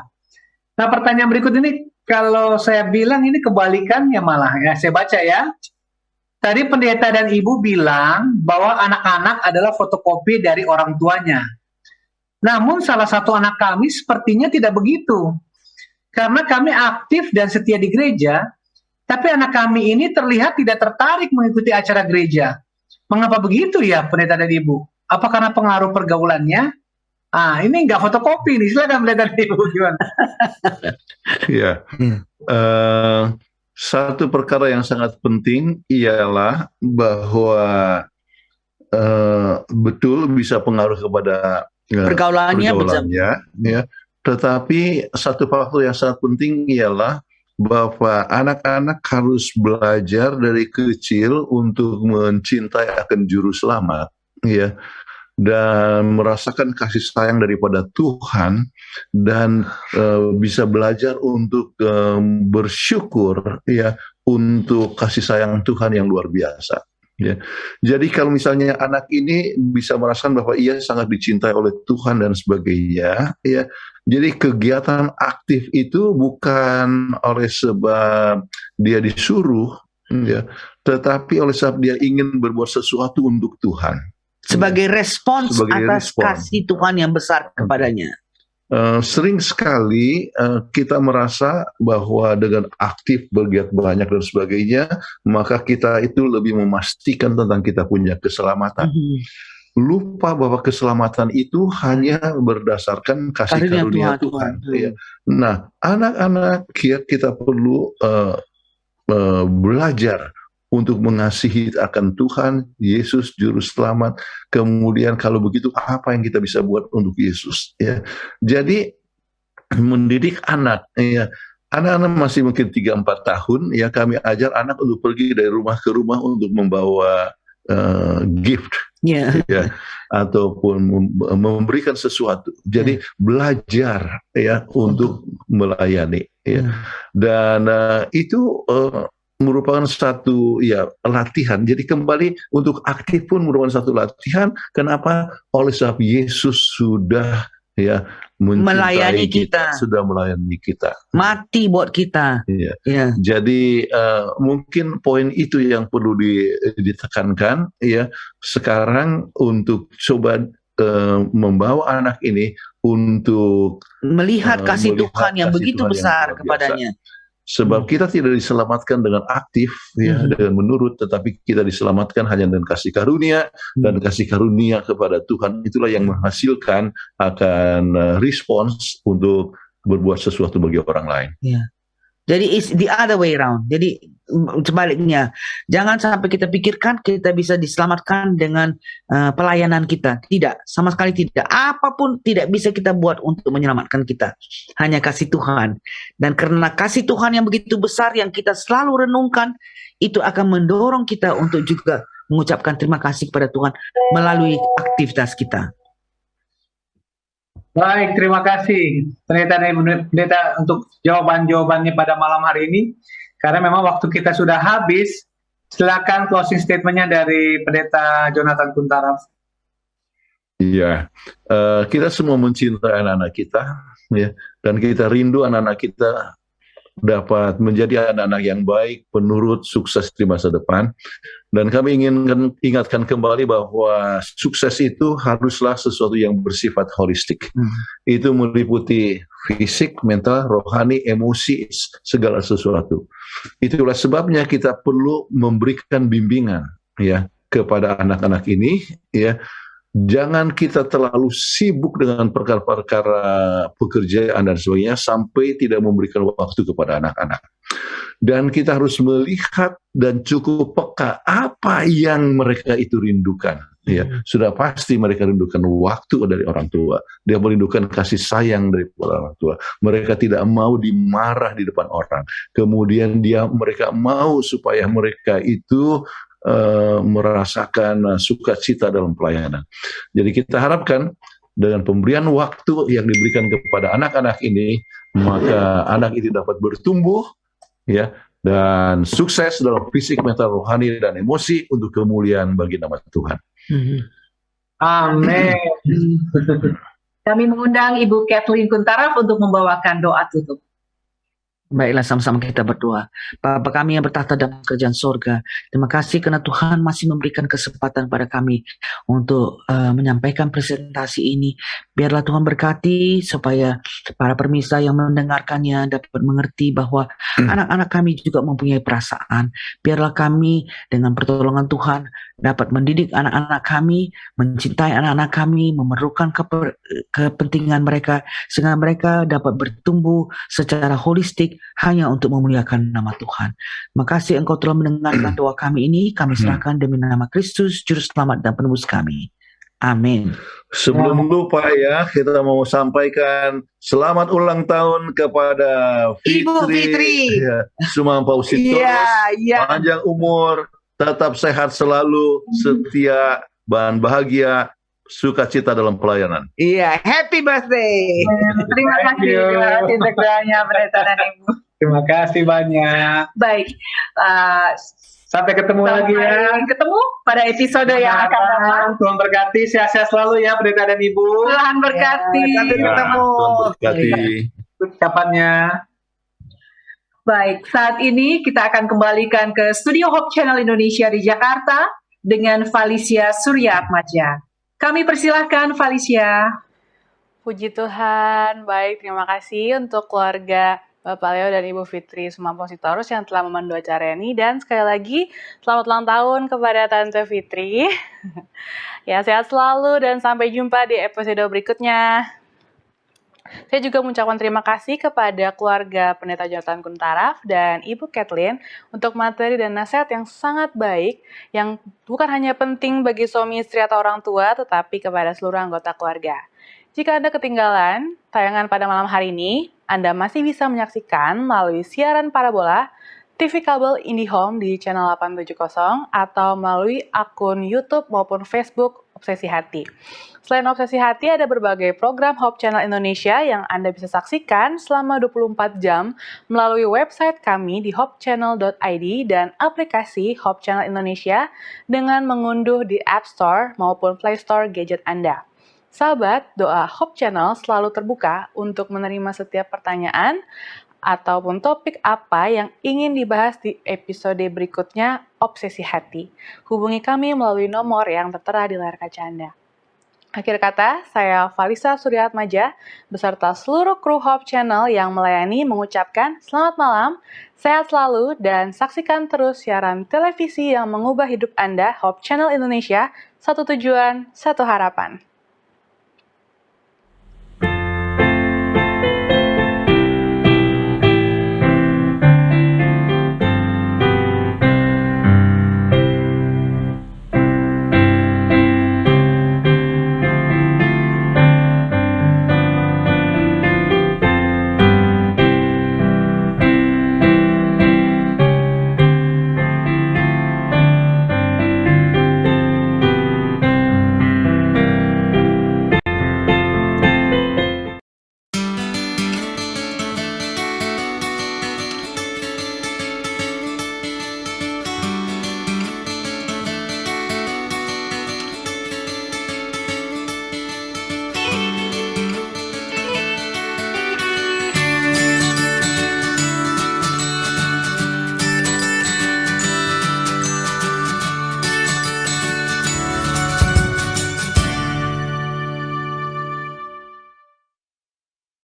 Nah, pertanyaan berikut ini kalau saya bilang ini kebalikannya malah ya, saya baca ya. Tadi Pendeta dan Ibu bilang bahwa anak-anak adalah fotokopi dari orang tuanya. Namun salah satu anak kami sepertinya tidak begitu. Karena kami aktif dan setia di gereja, tapi anak kami ini terlihat tidak tertarik mengikuti acara gereja. Mengapa begitu ya Pendeta dan Ibu? Apa karena pengaruh pergaulannya? Ini nggak fotokopi nih, silakan Pendeta dan Ibu gimana?
Ya, satu perkara yang sangat penting ialah bahwa betul bisa pengaruh kepada pergaulannya ya. Tetapi satu faktor yang sangat penting ialah bahwa anak-anak harus belajar dari kecil untuk mencintai akan juru selamat ya, dan merasakan kasih sayang daripada Tuhan dan bisa belajar untuk bersyukur ya untuk kasih sayang Tuhan yang luar biasa Ya. Jadi kalau misalnya anak ini bisa merasakan bahwa ia sangat dicintai oleh Tuhan dan sebagainya, ya. Jadi kegiatan aktif itu bukan oleh sebab dia disuruh, ya, tetapi oleh sebab dia ingin berbuat sesuatu untuk Tuhan.
Sebagai respons atas kasih Tuhan yang besar kepadanya.
Sering sekali kita merasa bahwa dengan aktif bergiat banyak dan sebagainya, maka kita itu lebih memastikan tentang kita punya keselamatan. Lupa bahwa keselamatan itu hanya berdasarkan kasih karunia Tuhan. Ya. Nah, anak-anak kita perlu belajar untuk mengasihi akan Tuhan, Yesus Juru Selamat. Kemudian kalau begitu apa yang kita bisa buat untuk Yesus? Ya, jadi mendidik anak, ya, anak-anak masih mungkin 3-4 tahun, ya kami ajar anak untuk pergi dari rumah ke rumah untuk membawa gift, ya, ataupun memberikan sesuatu. Jadi belajar, ya, untuk melayani, ya, dan itu merupakan satu, ya, latihan. Jadi kembali untuk aktif pun merupakan satu latihan. Kenapa? Oleh sebab Yesus sudah, ya,
melayani kita,
sudah melayani kita,
mati buat kita.
Ya.
Ya.
Jadi mungkin poin itu yang perlu ditekankan, ya, sekarang untuk coba membawa anak ini untuk
melihat kasih Tuhan yang begitu besar kepadanya.
Sebab kita tidak diselamatkan dengan aktif, ya, dengan menurut, tetapi kita diselamatkan hanya dengan kasih karunia, dan kasih karunia kepada Tuhan itulah yang menghasilkan akan respons untuk berbuat sesuatu bagi orang lain.
Ya. Jadi it's the other way around. Jadi sebaliknya, jangan sampai kita pikirkan kita bisa diselamatkan dengan pelayanan kita. Tidak, sama sekali tidak. Apapun tidak bisa kita buat untuk menyelamatkan kita. Hanya kasih Tuhan. Dan karena kasih Tuhan yang begitu besar yang kita selalu renungkan, itu akan mendorong kita untuk juga mengucapkan terima kasih kepada Tuhan melalui aktivitas kita.
Baik, terima kasih Pendeta untuk jawaban-jawabannya pada malam hari ini. Karena memang waktu kita sudah habis, silakan closing statement-nya dari Pendeta Jonathan Kuntaraf.
Iya, kita semua mencintai anak-anak kita, ya, dan kita rindu anak-anak kita dapat menjadi anak-anak yang baik, penurut, sukses di masa depan. Dan kami ingin ingatkan kembali bahwa sukses itu haruslah sesuatu yang bersifat holistik. Itu meliputi fisik, mental, rohani, emosi, segala sesuatu. Itulah sebabnya kita perlu memberikan bimbingan, ya, kepada anak-anak ini, ya. Jangan kita terlalu sibuk dengan perkara-perkara pekerjaan dan sebagainya sampai tidak memberikan waktu kepada anak-anak. Dan kita harus melihat dan cukup peka apa yang mereka itu rindukan. Ya, sudah pasti mereka rindukan waktu dari orang tua. Dia merindukan kasih sayang dari orang tua. Mereka tidak mau dimarah di depan orang. Kemudian mereka mau supaya mereka itu merasakan sukacita dalam pelayanan. Jadi kita harapkan dengan pemberian waktu yang diberikan kepada anak-anak ini, maka anak itu dapat bertumbuh, ya, dan sukses dalam fisik, mental, rohani, dan emosi untuk kemuliaan bagi nama Tuhan.
Amin.
Kami mengundang Ibu Kathleen Kuntaraf untuk membawakan doa tutup.
Baiklah, sama-sama kita berdoa. Bapa kami yang bertahta dalam kerajaan sorga, terima kasih karena Tuhan masih memberikan kesempatan pada kami untuk menyampaikan presentasi ini. Biarlah Tuhan berkati supaya para pemirsa yang mendengarkannya dapat mengerti bahwa anak-anak kami juga mempunyai perasaan. Biarlah kami dengan pertolongan Tuhan dapat mendidik anak-anak kami, mencintai anak-anak kami, memerlukan kepentingan mereka, sehingga mereka dapat bertumbuh secara holistik hanya untuk memuliakan nama Tuhan. Makasih Engkau telah mendengarkan doa kami ini, kami serahkan demi nama Kristus, Juru Selamat dan Penebus kami. Amin.
Sebelum lupa, ya, kita mau sampaikan selamat ulang tahun kepada
Ibu Fitri,
ya, Sumampau Sitorus, panjang umur, tetap sehat selalu, setia, dan bahagia, sukacita dalam pelayanan.
Iya, happy birthday.
Terima kasih untuk doanya Pendeta dan Ibu.
Terima kasih banyak.
Baik,
Sampai ketemu lagi ya.
Sampai ketemu pada episode yang akan datang.
Tuhan berkati, sehat-sehat selalu ya pendeta dan ibu.
Tuhan berkati.
Sampai ketemu.
Tuhan berkati.
Ucapannya.
Baik, saat ini kita akan kembalikan ke Studio Hope Channel Indonesia di Jakarta dengan Falicia Surya Atmaja. Kami persilahkan Falicia.
Puji Tuhan, baik, terima kasih untuk keluarga Bapak Leo dan Ibu Fitri Sumampositorus yang telah memandu acara ini. Dan sekali lagi, selamat ulang tahun kepada Tante Fitri. Ya, sehat selalu dan sampai jumpa di episode berikutnya. Saya juga mengucapkan terima kasih kepada keluarga Pendeta Jonathan Kuntaraf dan Ibu Kathleen untuk materi dan nasihat yang sangat baik, yang bukan hanya penting bagi suami istri atau orang tua, tetapi kepada seluruh anggota keluarga. Jika Anda ketinggalan tayangan pada malam hari ini, Anda masih bisa menyaksikan melalui siaran parabola TV kabel IndiHome di channel 870 atau melalui akun YouTube maupun Facebook Obsesi Hati. Selain Obsesi Hati, ada berbagai program Hope Channel Indonesia yang Anda bisa saksikan selama 24 jam melalui website kami di hopechannel.id dan aplikasi Hope Channel Indonesia dengan mengunduh di App Store maupun Play Store gadget Anda. Sahabat, doa Hope Channel selalu terbuka untuk menerima setiap pertanyaan ataupun topik apa yang ingin dibahas di episode berikutnya Obsesi Hati. Hubungi kami melalui nomor yang tertera di layar kaca Anda. Akhir kata, saya Falicia Surya Atmaja beserta seluruh kru Hope Channel yang melayani mengucapkan selamat malam, sehat selalu, dan saksikan terus siaran televisi yang mengubah hidup Anda, Hope Channel Indonesia, satu tujuan, satu harapan.